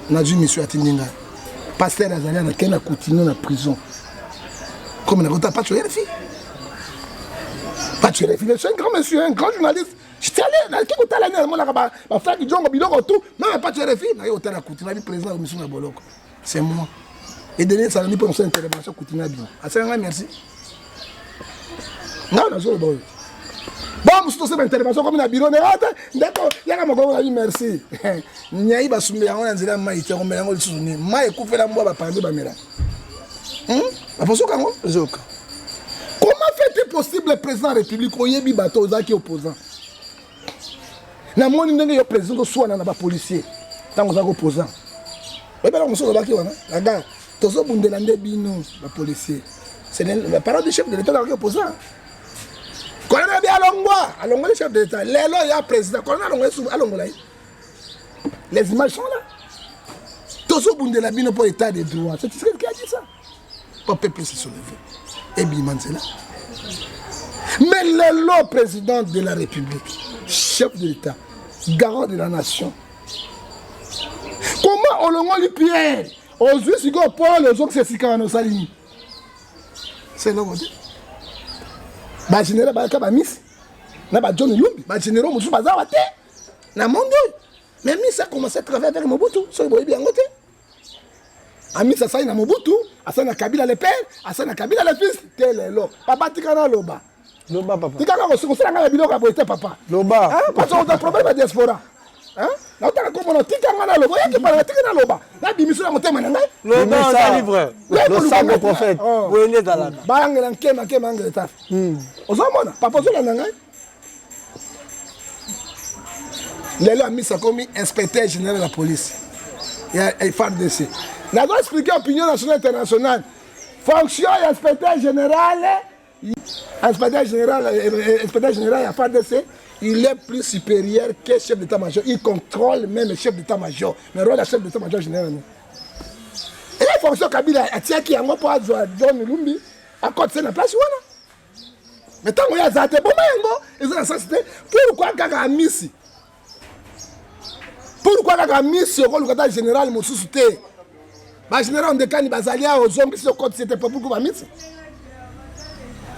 [SPEAKER 3] N'a dit monsieur Atindinga. Pasteur Azania n'a qu'un Koutino dans la prison. Comme on n'a pas tué les filles. Pas tuer les filles, c'est un grand monsieur, un grand journaliste. Je suis allé, qui est allé, ma frère qui dit, tout, non, pas tuer les filles. Je suis allé à Koutina, le président de la mission de Boloko. C'est moi. Et dernier, ça n'a pas une intervention Koutina bien. C'est un merci. Non, non, je bon. Bon, je suis une intervention comme un bureau, d'accord, il y a un merci. Il y a un soumis, on a un maïté, on a un soumis. Maï, coupé la moua, par exemple, Bamela. Comment fait-il possible le président de la République qu'on y ait bateau qui est opposant? Na moni ndenge yo président soit na ba policier tant que opposant. Oui, ben on se voit qui on a. La gare, tous les bundélande bino ba policier. C'est la parole du chef de l'État qui est opposant. Colonel bien Alongwa le chef de l'État. Lélo, il y a président. Colonel Alongwa. Les images sont là. Tous au bout de la bine pour l'état des droits. C'est ce qui a dit ça. Pour le peuple se soulever. Et Biman, c'est là. Mais Lélo, président de la République, chef de l'État, garant de la nation. Comment Olongo lui pierre aux yeux si go Paul aux autres c'est si quand on s'aligne. C'est le côté. Ba général ba ka miss. Na ba John Lumbi, ba général musu bazawa te. Na monde. Mais Miss a commencé à travailler avec Mobutu, so boy bien côté. Ami ça na Mobutu, asa na Kabila le père, asa na Kabila le fils, tel lo. Papa tikana loba.
[SPEAKER 2] Loba papa.
[SPEAKER 3] Tikana ko so na biloko boité papa.
[SPEAKER 2] Loba.
[SPEAKER 3] Hein parce qu'on a problème de diaspora. Hein? Na utaka komona tikanga na loba, yake para tikana loba. Na bimiso na motema na ngai.
[SPEAKER 4] Loba on livre.
[SPEAKER 2] Le sang prophète.
[SPEAKER 4] Wene dalaka.
[SPEAKER 3] Ba ngela nkema ngela taf. Ozomona papa zo na ngai. Lélo a mis ça comme inspecteur général de la police. Il y a un FARDC. Nous avons expliqué l'opinion nationale et internationale. Fonction inspecteur général à FARDC, il est plus supérieur que le chef d'état-major. Il contrôle même le chef d'état-major. Mais le rôle du chef d'état-major général. Et la fonction Kabila a tiré qui a un peu à John Lumbi à côté de la place. Mais tant qu'il y a Zate, ils ont la sensibilité. Pourquoi Kaka a mis ici? Pourquoi la mission au cadre général m'a soutenu? Le général de Kani Bazalia aux hommes qui se côté c'était pas beaucoup Amis.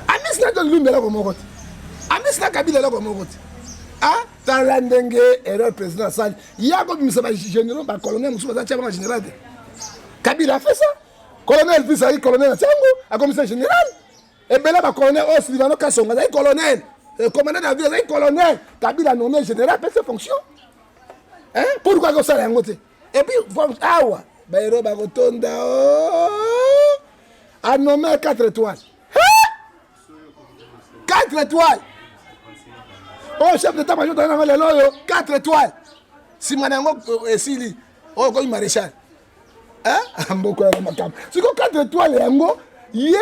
[SPEAKER 3] Amis n'a pas de l'une de la Gomorrah. Amis n'a Kabila la Gomorrah. Ah, Talandengue erreur président Sall. Il y a comme un général, un colonel, un général. Kabila a fait ça. Colonel Fissari, colonel Tiango, un commissaire général. Et bien là, le colonel Silvano Kassonga, un colonel. Le commandant de la ville, un colonel. Kabila a nommé général, fait ses fonctions. Hein? Pourquoi vous savez un côté? Et puis, Awa, Bairo Bagotonda, a nommé 4 étoiles. 4 étoiles. Oh, chef d'état-major, 4 étoiles. Si Manango et Sili, oh, comme maréchal. Hein? Si vous 4 étoiles, il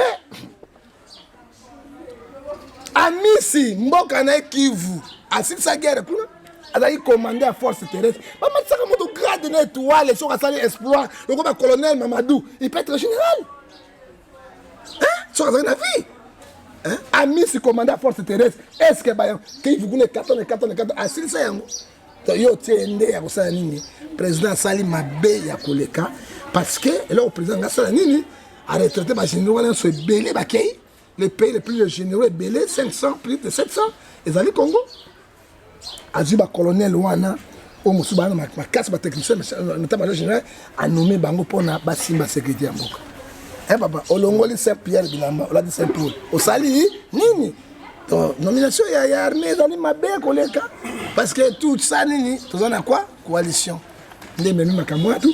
[SPEAKER 3] Amisi, Mbokana Kivu, à sa guerre, il commandé à force terrestre. Maman, ça comme de grade d'une étoile, et sur un exploit, le colonel Mamadou, il peut être général. Hein? Sur un vie. Hein? Amisi commandé à force terrestre. Est-ce que vous voulez 4 à 6 ans? Yo tiende ya kosala nini président Sali Mabe ya koleka parce que là au président Ngasala nini a retraité ba généraux wana so belé ba kei les pays les plus généraux belé 500 plus de 700 ezali Congo azui ba colonel wana o musu bana makasi ba technicien notamment général a nommé bango pona ba simba sécurité ya mboka papa olongoli Saint-Pierre Bilamba ola di Saint-Paul o sali nini nomination il y a armée dans les mabé koleka parce que tout ça nini tout on a quoi coalition les mêmes makamwa tout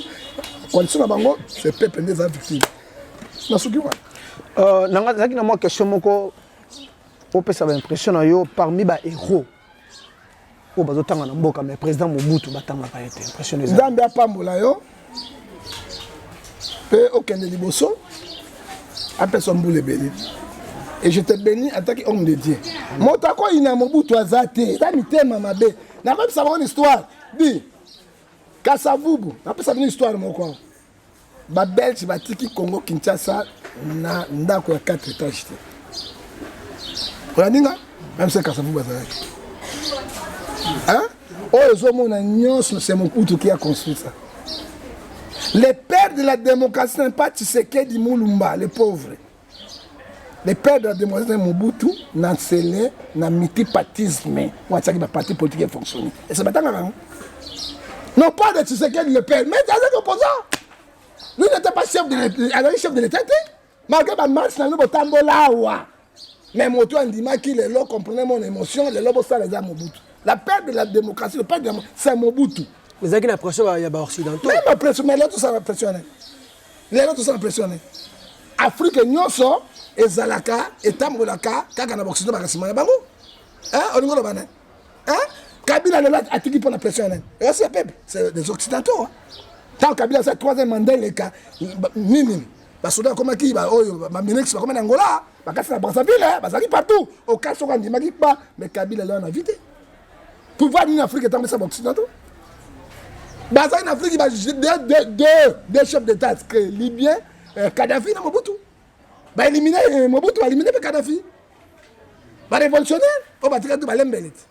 [SPEAKER 3] coalition bango c'est peuple des victimes na suki wa
[SPEAKER 2] nanga zaki na moi question moko o pesa ba impression na yo parmi ba héros o bazotanga na mboka mais président Mobutu batanga ba été impressionné
[SPEAKER 3] Nzambe apambola yo pe okende liboso appelle son boule béni. Et je te bénis en tant qu'homme de Dieu. Motako ina Mobutu azate, da mitema mabe. Na même ça une histoire. Dis Kasavubu, na pas une histoire moko. Ba Belge batiki Congo Kinshasa na ndako ya 4 étages. Olandinga même c'est Kasavubu azate. Hein? Oh ezomona nyonso c'est Mobutu qui a construit ça. Les pères de la démocratie n'est pas Tshisekedi Mulumba, les pauvres. Les pères de la démocratie Mobutu n'ont scellé dans le multipartisme. On a dit que le parti politique a fonctionné. Et c'est maintenant. Non pas de Tshisekedi le père, mais des opposants. Lui n'était pas chef de l'État. Malgré ma marche, il y a un mais Mobutu a dit qu'il est là, comprenez mon émotion, il est là pour ça les Mobutu. La père de la démocratie, le père de la démocratie, c'est Mobutu.
[SPEAKER 4] Vous avez l'impression qu'il y a des occidentaux.
[SPEAKER 3] Même l'impression, mais là tout ça impressionné. Les autres sont impressionnés. Afrique nyonso ezalaka etambulaka kaka na boxino bakasima bango. Hein, olingo lo bana. Hein? Kabila le a tiki pour la pression. Et c'est peuple, c'est des occidentaux. Hein? Tant Kabila c'est 3e mandat les cas nini. basoda komaki oyo baminex bakoma na Angola bakasi na Brazzaville bazali partout au cas soko ndimaki ba mais Kabila là na vite pouvoir en Afrique est ça occidentaux bazali en Afrique ba deux chefs d'état que libyen Kadhafi na Mobutu ba éliminer Mobutu ba éliminer Kadhafi ba révolutionnaire o ba tika ba lembeleti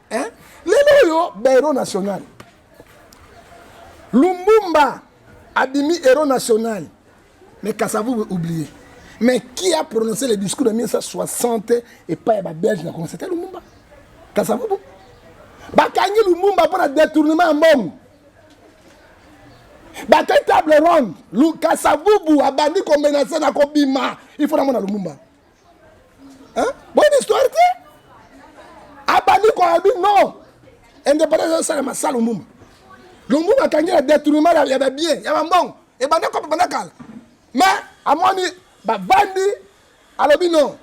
[SPEAKER 3] hein lelo yo ba héros national Lumumba abimi héros national. Mais Kassavou oublié. Mais qui a prononcé le discours de 1960 et pas les Belges? C'était Lumumba. Kassavou. Bakangi Lumumba pour le détournement en bombe. Bakangi table ronde. Kassavou a banni comme menacé dans Kobima. Il faut la Lumumba. Hein? Bonne histoire, tu a banni comme non. Indépendance de ça, c'est ça Lumumba. Lumumba kangi le détournement, il y avait bien, il y avait bon. Et banni comme banakal. Mais à mon avis, bandi alors non.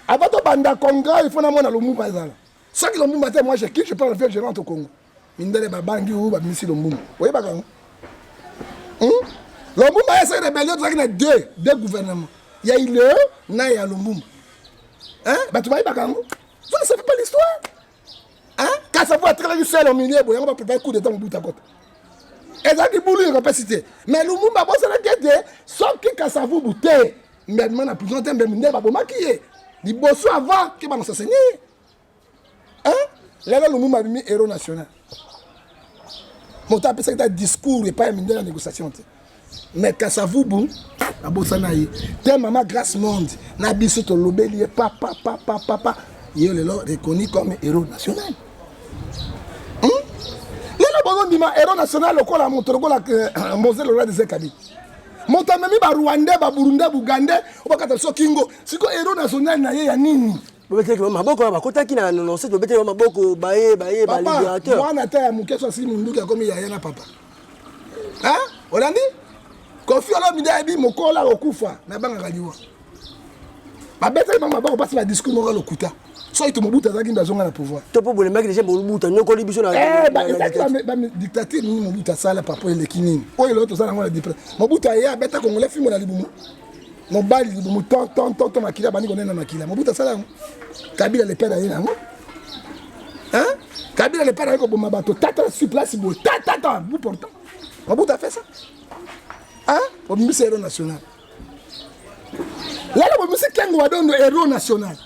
[SPEAKER 3] Avant de banda Congo, il faut na mona Lumumba ezala. Ça qui Lumumba moi je quitte, je prends le fait je rentre au Congo. Mindele ba bangi ou ba misi Lumumba. Vous voyez pas quand Lumumba essaie de rébellion ça qui a deux gouvernements. Il y a il na il y a Lumumba. Hein? Bah tu voyez pas quand vous ne savez pas l'histoire. Hein? Quand ça va très seul au milieu, on va préparer coup de temps au bout à côté. Et ça qui boule une capacité. Mais Lumumba, bon, c'est la quête. Sauf que quand ça vous boutte, mais maintenant, la prison, c'est un peu maquillé. Il bosse avant qu'il va nous enseigner. Hein? Là, Lumumba a mis héros national. Mon temps, c'est un discours et pas un ministère de la négociation. Mais quand ça vous boutte, la bosse en aille. Tel maman grâce monde, n'a pas sur ton lobby, papa. Il est reconnu comme héros national. Le héros national au la Montorogo la Moselle le roi des Kabi. Montamemi ba Rwanda ba Burundi Buganda obakata so kingo siko héros national na ye ya nini.
[SPEAKER 4] Bobete ko maboko ba kotaki na non c'est bobete ko maboko ba libérateur.
[SPEAKER 3] Moi na ta ya mukeso si munduki akomi ya na papa. Hein? Olandi? Kofi Olomide abi mokola okufa na banga kaliwa. Ba bete mama ba ko pasi la discours mo lokuta. So itu Mobutu azaki ndazonga na pouvoir.
[SPEAKER 4] To po le mec déjà Mobutu nyoko libiso na.
[SPEAKER 3] Ba dictature ni Mobutu asala papa ele kinini. Oyo loto sala ngona dipre. Mobutu aya beta Congolais fimo na libumu. Mobali libumu ton makila bani konena makila. Mobutu asala Kabila le père ayena ngo. Hein? Kabila le père ayeko boma bato tata sur place bo tata vous pourtant. Mobutu a fait ça. Hein? Au ministère héros national. Là le ministère Kengo wa don héros national.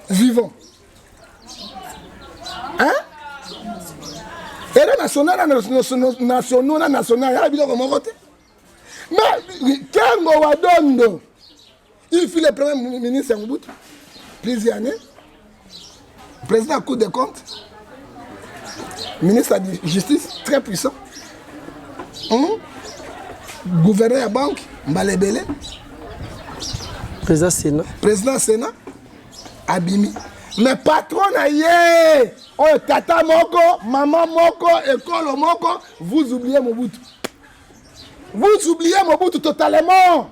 [SPEAKER 3] Vivant. Hein? Héros national, national, il y a comment voter. Mais, Kengo Wadondo, il fut le premier ministre en bout, plusieurs années, président de la Cour des comptes, ministre de la Justice, très puissant, gouverneur de la banque, Mbalebele, président Sénat, Abimi. Mais patron aïe, oh tata moko, maman moko, école moko, vous oubliez Mobutu. Vous oubliez Mobutu totalement.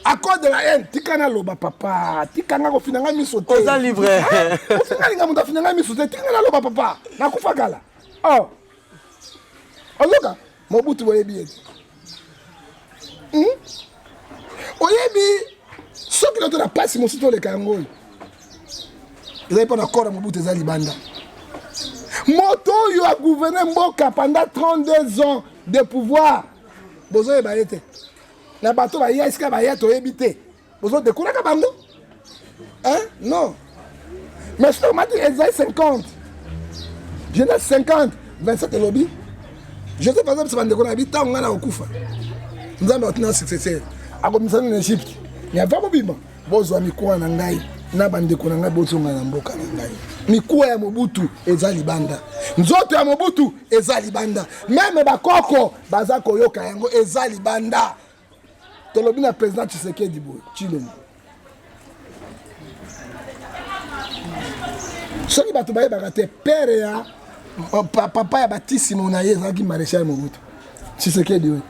[SPEAKER 3] À cause de la haine, tikana loba papa, tikana ko finanga mi sauté.
[SPEAKER 4] Oza libre.
[SPEAKER 3] O finanga muta finanga mi sauté, tikana loba papa. Na kufa kala. Oh. Oloka, Mobutu boyebi. Oyebi ceux qui n'ont pas passé mon site le Kango. Ils n'avaient pas d'accord à Mobutu Zali Banda. Moto yo a gouverné Mboka pendant 32 ans de pouvoir. Bozo e baete. Na bato ba ya iska ba ya to ebité. Bozo de kula ka bando. Hein? Non. Mais je te m'a dit Esaïe 50. Genèse 50, 27 lobby. Je sais par exemple si bande ko na bita ngana okufa. Nzambe otuna successeur. Akomisa en Égypte. Il y a vraiment bima. Bozo amikuwa na ngai. Na bande ko na ngai bozo ngana mboka na ngai. Mikuwa ya Mobutu ezali banda. Nzoto ya Mobutu ezali banda. Même bakoko baza koyoka yango ezali banda. Tolobi na président Tshisekedi boy. Chilombo. Soki bato baye bakate père ya papa ya batissimo na ye ezaki maréchal Mobutu. Tshisekedi we.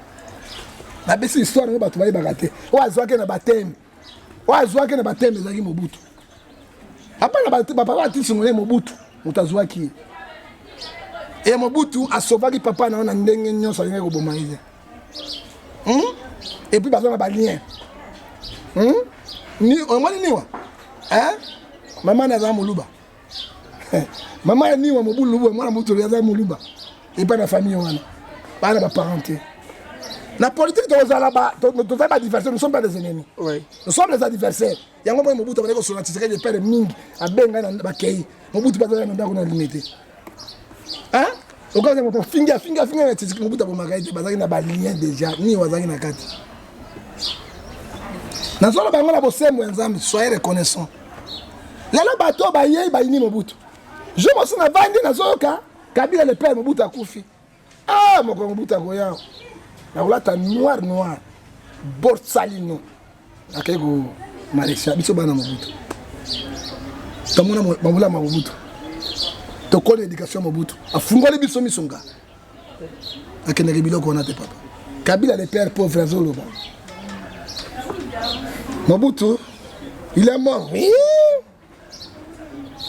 [SPEAKER 3] Na bisi histoire ngo bato baye bakate. O azwake na bateme. O azwake na bateme ezaki Mobutu. Hapana papa batissimo na Mobutu. Mutazwaki. Et Mobutu a sauvaki papa na ndenge nyonso alinga ko boma ile. Et puis baza na lien ni omoni niwa maman naza moluba maman niwa mobulu mwana mutu yaza moluba et pas la famille wana pas la parenté. La politique nous sommes pas adversaires, nous ne sommes pas des ennemis.
[SPEAKER 4] Oui.
[SPEAKER 3] Nous sommes des adversaires. Il y a un moment où Mobutu a sur la tissé de père Ming à Benga dans Bakay. Mobutu pas dans la limité. Hein? Au cas où finger Mobutu a magaïté bazaki na ba lien déjà ni wazaki na kati. Na solo bango na bosembo nzambe soyez reconnaissants. Lelo bato ba yei ba ini Mobutu. Je me suis na vandi na zoka Kabila le père Mobutu a kufi. Ah mon Mobutu a goya. La roulette noir, Borsalino. Akego Maréchal, biso bana Mobutu. Tamona mamula Mobutu. Toko l'éducation Mobutu. Afungole biso misonga. Akene biloko na te papa. Kabila le père pauvre Zoloba. Mobutu, il est mort. Oui.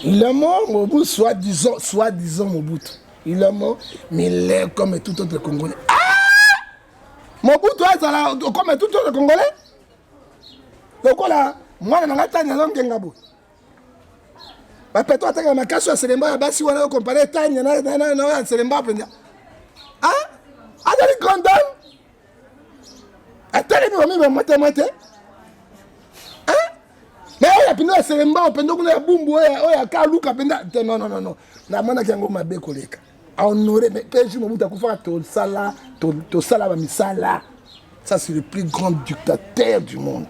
[SPEAKER 3] Il est mort, Mobutu, soi-disant Mobutu. Il est mort, mais il est comme tout autre Congolais. Mobutu azala comme tout autre Congolais. Donc là, moi na tanya longe ngabo. Ba peto ataka makaso ya Selemba ya basi wana comparer tanya na Selemba penda. Ah? Azali condamn. Atele mi mami mote. Ah? Mais ya pino ya Selemba penda kuna ya bumbu ya kaluka penda. Non. Na mona kiango mabe koleka. Honorer, mais PJ Mobutu a tout ça là, ça c'est le plus grand dictateur du monde.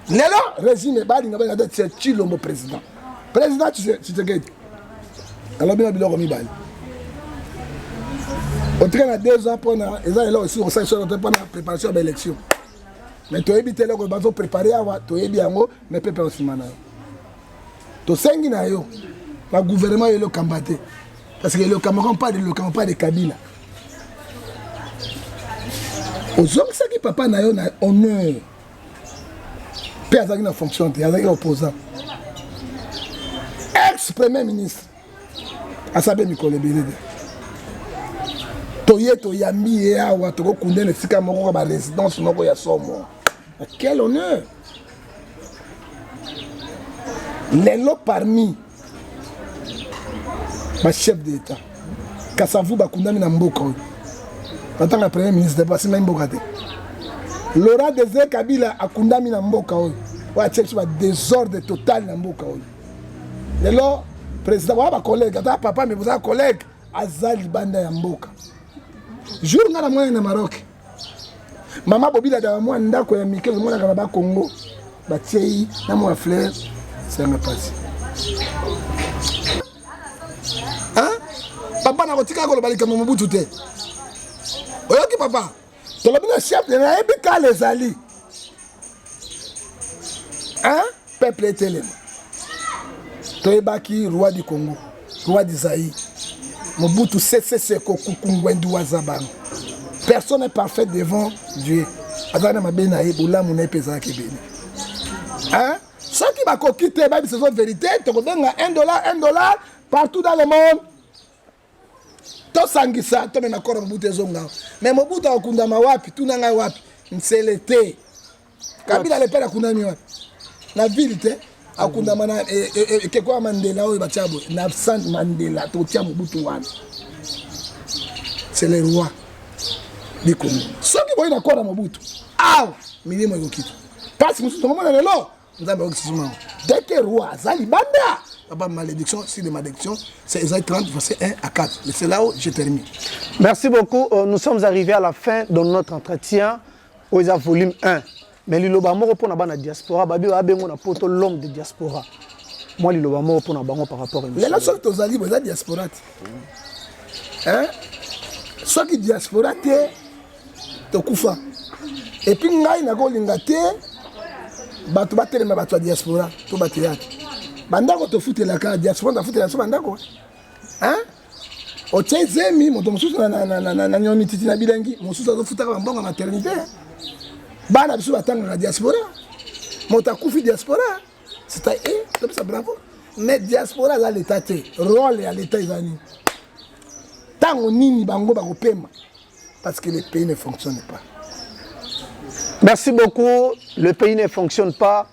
[SPEAKER 3] Lelo, régime Bali n'a pas d'être Chilombo président. Président, tu te guides. Alors bien, il a remis Bali. On traîne à 2 ans pour là aussi, on s'est sur la préparation de l'élection. Mais tu as évité là que tu as préparé à voir, tu as évité à moi, mais tu as aussi maintenant. Tu as 5 ans, le gouvernement est le combatté. Parce que le Cameroun pas de Kabila. Aux hommes, c'est que papa n'a pas honneur. Père a une fonction, il y a un opposant. Ex-premier ministre, Asabe Mikole Belede. Toyambi et Awa, Toko Koundé, le Sika Moro, la résidence, Moko Yasomo. Quel honneur! Les lots parmi. Ma chef d'État. Kassavou Bakundami na mboka. En tant que premier ministre, c'est même mboka. Laurent Désiré Kabila a Kundami na mboka. Wa check sur désordre total na mboka. Lelo président wa collègue, ata papa mais vous avez collègue Azali Banda ya mboka. Jour ngana moyen na Maroc. Mama Bobila da moi ndako ya Mikel mona kana ba Congo. Ba tei na mo fleur, c'est un passé. Papa n'a pas dit que Mobutu te. Oyoki papa. Tu l'as bien chef de la Ebika les Ali. Hein? Peuple est Toyebaki, roi du Congo, roi d'Isaïe. Mobutu c'est Kokukungwendu Wazaban. Personne n'est parfait devant Dieu. Adana mabena ebola mon epesa kebeni. Hein? Ceux qui va quitter c'est une vérité, tu donnes $1 partout dans le monde. Sangisa to na kora Mobutu ezonga mais Mobutu akundama wapi tunanga wapi mselete Kabila le père akundami wapi na vérité akundama na kekwa Mandela oyo bachabo na Saint Mandela to tia Mobutu wana c'est le roi du Congo soki boyi na kora Mobutu milimo ekokita parce musu to mona lelo nzambe okisima dès que roi azali banda malédiction, si les malédictions, c'est Isaïe 30, verset 1 à 4. Mais c'est là où je termine.
[SPEAKER 2] Merci beaucoup. Nous sommes arrivés à la fin de notre entretien au volume 1. Mais l'Iloba Moro pour la diaspora, Babi Abengo na poto l'homme de diaspora. Moi, l'Iloba Moro pour la par rapport à nous.
[SPEAKER 3] Les gens sont aux alliés, ils sont diaspora. Hein? Ceux qui diaspora, tu koufa. Et puis, il y a un batu batelema batu diaspora, tu batelaka. Bandako to fute la ka diaspora na fute la so bandako. Hein? O tsezemi moto mususu na nyomi titi na bilengi, mususu to futa ba mbonga maternité. Bana biso batanga na diaspora. Moto akufi diaspora. C'est comme ça bravo. Mais diaspora za l'état té, rôle ya l'état izani. Tango nini bango ba kopema parce que le pays ne fonctionne pas.
[SPEAKER 2] Merci beaucoup. Le pays ne fonctionne pas.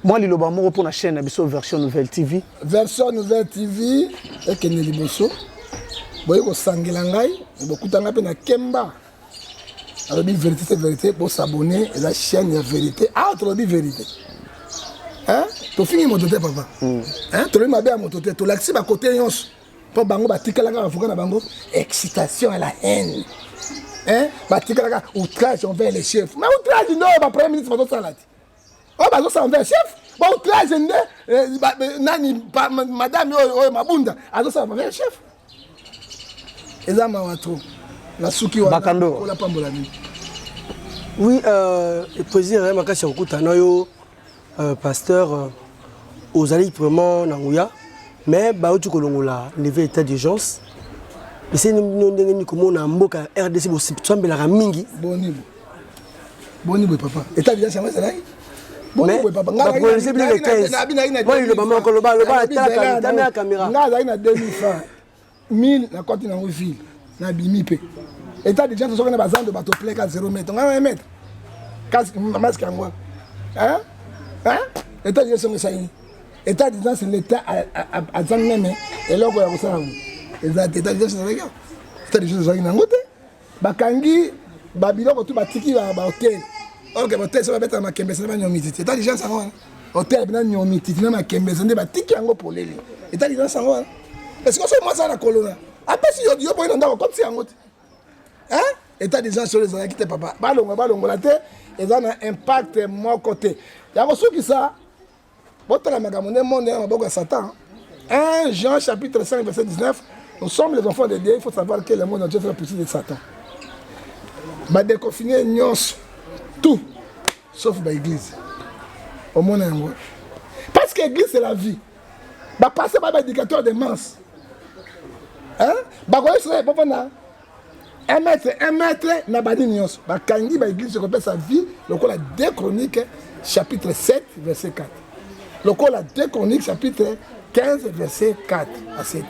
[SPEAKER 2] Moi, je suis pour la chaîne version Nouvelle TV.
[SPEAKER 3] Version Nouvelle TV, et que nous liboso. Boye ko sangela ngai, beaucoup tanga pe na Kemba. Alors dit vérité c'est vérité pour s'abonner à la chaîne de vérité. Ah, tu dis vérité. Hein? Tu finis mon toté papa. Hein? Tu le m'a bien mon toté, tu l'axi ba côté yons. Pour bango ba tikala ka fuka na bango excitation et la haine. Hein? Ba tikala ka outrage envers les chefs. Mais outrage non, ba premier ministre va salade. Oh ba ça envers chef. Ba outrage nani madame oh mabunda, azo ça envers chef. Ezama watu. La souki wa
[SPEAKER 2] Bakando.
[SPEAKER 3] La pambola ni.
[SPEAKER 4] Oui, le président Makassi Okuta Noyo, pasteur, aux alliés vraiment Nanguya, mais Baoutou Kolongola, levé état d'urgence. Et c'est nous comme on a un mot RDC pour s'embêter la mingi.
[SPEAKER 3] Boni papa. État d'urgence c'est là. Boni papa.
[SPEAKER 4] Nga policier bien le 15. Moi il le bama ko le ba la caméra.
[SPEAKER 3] Nga za ina 2000 francs. 1000 na côté na ville. Na bimi pe. État d'urgence c'est qu'on a besoin de bateau plein à 0 mètre. On a 1 mètre. Casque masque en moi. Hein? Hein? État d'urgence c'est ça. État d'urgence c'est l'état à même et là quoi ça. État d'urgence c'est regarde. État d'urgence c'est ngote. Bakangi babiloko tout batiki ba hôtel. Or que hôtel ça va mettre ma kembe ça va nyomiti. État d'urgence ça va. Hôtel bina nyomiti na ma kembe ça ndé batiki yango poleli. État d'urgence ça va. Est-ce que c'est moi ça la colonna? Après si yo boy ndako comme si yango. Hein? État d'urgence sur les gens qui te papa. Balongo la terre, ils ont un impact mon côté. Il y a aussi qui ça. Votre la magamonde monde est en Satan. 1 Jean chapitre 5 verset 19. Nous sommes les enfants de Dieu. Il faut savoir que le monde entier fait la puissance de Satan. Bah déconfiner nyos tout sauf l'église. Au monde parce que l'église c'est la vie. Bah passer par l'éducateur des masses. Hein? Bah quoi c'est bon voilà. 1 mètre, n'a pas dit nyos. Bah kangi bah l'église se repère sa vie. Le col a 2 Chroniques chapitre 7 verset 4. Le col a 2 Chroniques chapitre 15 verset 4 à 7.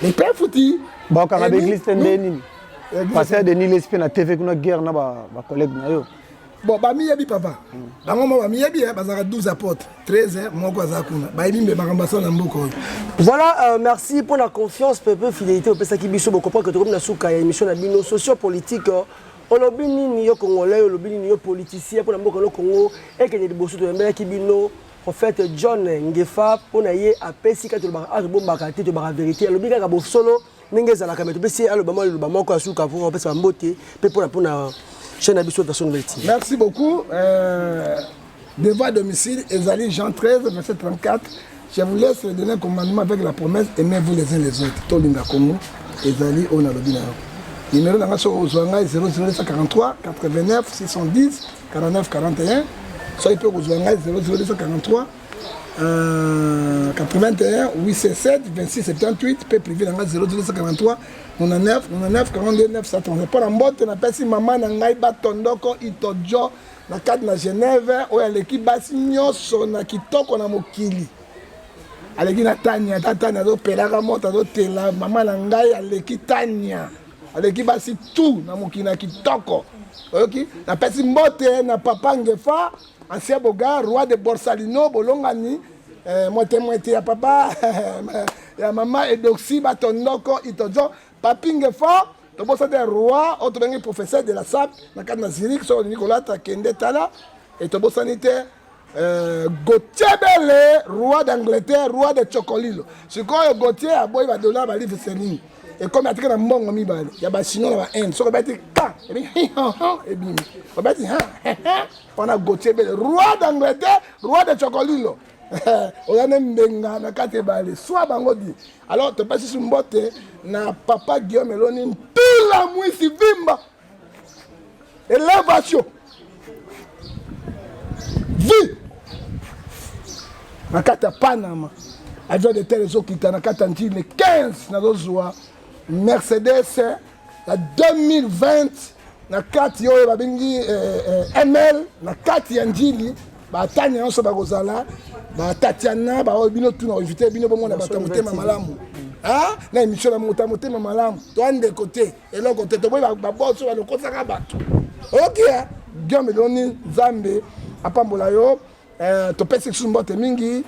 [SPEAKER 3] Les pères foutis.
[SPEAKER 2] Bon quand l'église c'est nini. Passer de Denis l'esprit na TV kuna guerre na ba collègue na yo.
[SPEAKER 3] Bon ba mi yebi papa. Bango ba mi yebi bazaka 12 apôtres, 13 moko azakuna. Ba yebi bakamba ça na mboko.
[SPEAKER 4] Voilà, merci pour la confiance, peu fidélité au Pesaki Biso, vous comprenez que tu as souka émission na bino socio-politique. On a bien ni congolais, on a bien ni politicien pour la mboko le Congo et que des bosso de mbé ki bino prophète John Ngefa pour na yé a pesika to ba bombaka te to ba vérité. Le bika ka bo solo ningeza la kamera to besi alobama le bama ko asuka pour on pesa mbote pe pour na chaîne Biso version Nouvelle TV.
[SPEAKER 3] Merci beaucoup. Devoir domicile, Esalie Jean 13 verset 34. Je vous laisse le donner un commandement avec la promesse, aimez-vous les uns les autres. Tolinga Kongo, Esalie Onalobina. Numéro d'Angaso Ozwanga 00243 89 610 49 41. Soit il peut Ozwanga 00243 81 867 26 78. Peut privé dans 00243 99 42 930. Pour la mbote, on appelle si maman Nangai Batondoko Itojo. Na cadre na Genève, où il y a l'équipe basi nyonso na kitoko na mokili. Aleki na Tania, Tania do pelaka mota do tela, maman na ngai aleki Tania. Aleki basi tout na mokili na kitoko. OK? Na pesi mbote na papa Ngefa, ancien boga, roi de Borsalino, bolongani, moitié ya papa, ya maman Edoxi Batondoko Itojo, papi Ngefa. Le boss est roi, autre bengi professeur de la SAP, dans le cadre de Zurich, sur Nicolas Takende Tala, et le boss était Gauthier Bele, roi d'Angleterre, roi de Chocolilo. Ce qu'on Gauthier a beau, il va donner un livre Séline. Et comme il y a des gens qui ont il y a des sinon, il y a un, ce qu'on va dire, et bien, et bien, on va dire, on a Gauthier Bele, roi d'Angleterre, roi de Chocolilo. On a même benga na kate balé soit bangodi alors tu passes sur mbote na papa Guillaume Eloni tout la mwisi vimba élévation vie na kate Panama avion de terre zo kita na kate le 15 na dozwa Mercedes la 2020 na kate yo ba bengi ML na kate ya njili ba tanya onso ba kozala ba Tatiana ba bino tout na éviter bino bon na batamote malamu ah na émission na motamote malamu to ande côté et l'autre côté to ba boss ba lokosaka bato OK Guillaume Eloni Zambe apambola yo topesi mbote mingi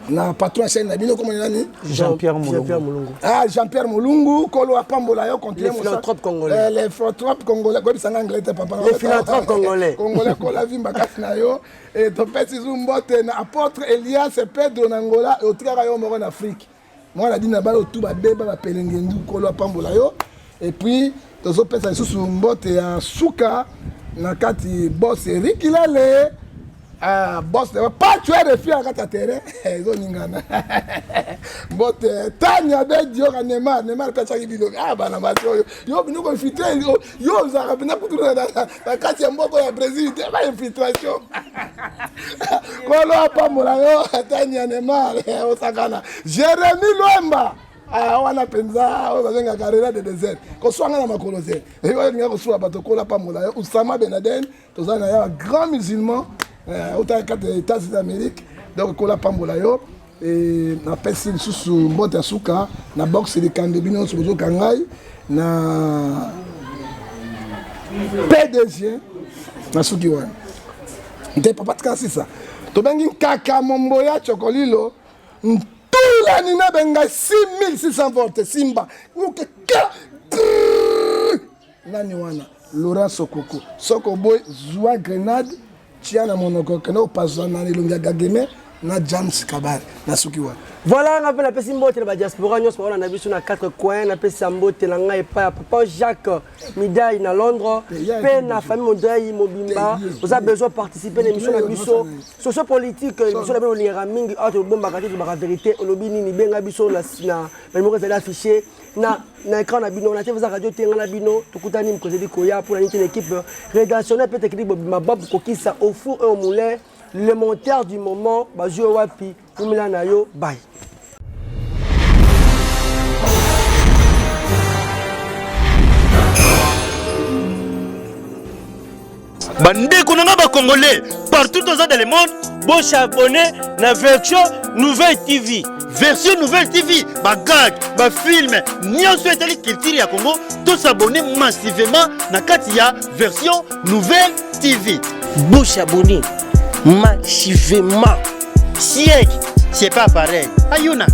[SPEAKER 3] na patron chaîne na bino comment nani
[SPEAKER 2] Jean-Pierre Moulungu.
[SPEAKER 3] Ah Jean-Pierre Moulungu kolo apambola yo contre
[SPEAKER 4] les philanthropes congolais.
[SPEAKER 3] Les philanthropes congolais quoi bisanga anglais papa.
[SPEAKER 4] Les philanthropes congolais.
[SPEAKER 3] Congolais kola vimba kasi na yo et topesi mbote na apôtre Elias Pedro na Angola et otraka yo moko en Afrique. Moi la dit na balo tout ba beba ba pelengendu kolo apambola yo et puis tozopesa lisusu mbote ya suka na kati boss Eric Ilale boss pas tuer les filles à kati terrain ils ont ningana mbote Tanya Bedio Neymar pesa kibilo bana macho yo bino ko filtrer yo za rapena kutu na kati ya mboko ya Brésil ba infiltration kolo apambola yo Tanya Neymar osakana Jérémy Loemba wana penza ozazenga carrière de désert ko swanga na makoloze yo ninga ko swaba to kola pambola yo Oussama Ben Laden tozana ya grand musulman autant que les États-Unis d'Amérique donc kola pambola yo et na pesi susu mbote suka na box de kandebino sozo kangai na PDG na suki wana nte papa tkasi ça to bengi kaka momboya chokolilo la nina benga 6600 volts simba nani wana Laurent Sokoko Soko boy Zoua Grenade tiana monoko keno pasana nilonga gageme na James Kabare na suki wana.
[SPEAKER 4] Voilà, on appelle la Pessimbote de la diaspora. Nous on a vu sur 4 coins, na Pessimbote la ngai pa papa Jacques Midaï na Londres, peine na famille Modai Mobimba. Vous avez besoin de participer à l'émission na biso socio-politique, l'émission la bino lingera mingi autre bomba kati ba vérité, olobini ni benga biso na numéro de l'affiché na écran na bino na te vous radio tenga na bino tukutani mkozeli koya pour l'équipe rédactionnelle peut technique Bobima Bob kokisa au four et au moulin. Le monteur du moment, Bajo Wapi, Umilanayo, bye.
[SPEAKER 1] Bandeko nanga ba Congolais, partout dans le monde, bon s'abonner na version Nouvelle TV. Version Nouvelle TV, ba gag, ba film, nyonso etali culture ya Congo, tous s'abonner massivement na kati ya version Nouvelle TV.
[SPEAKER 5] Bon s'abonner massivement.
[SPEAKER 1] Siècle, c'est pas pareil. Ayuna.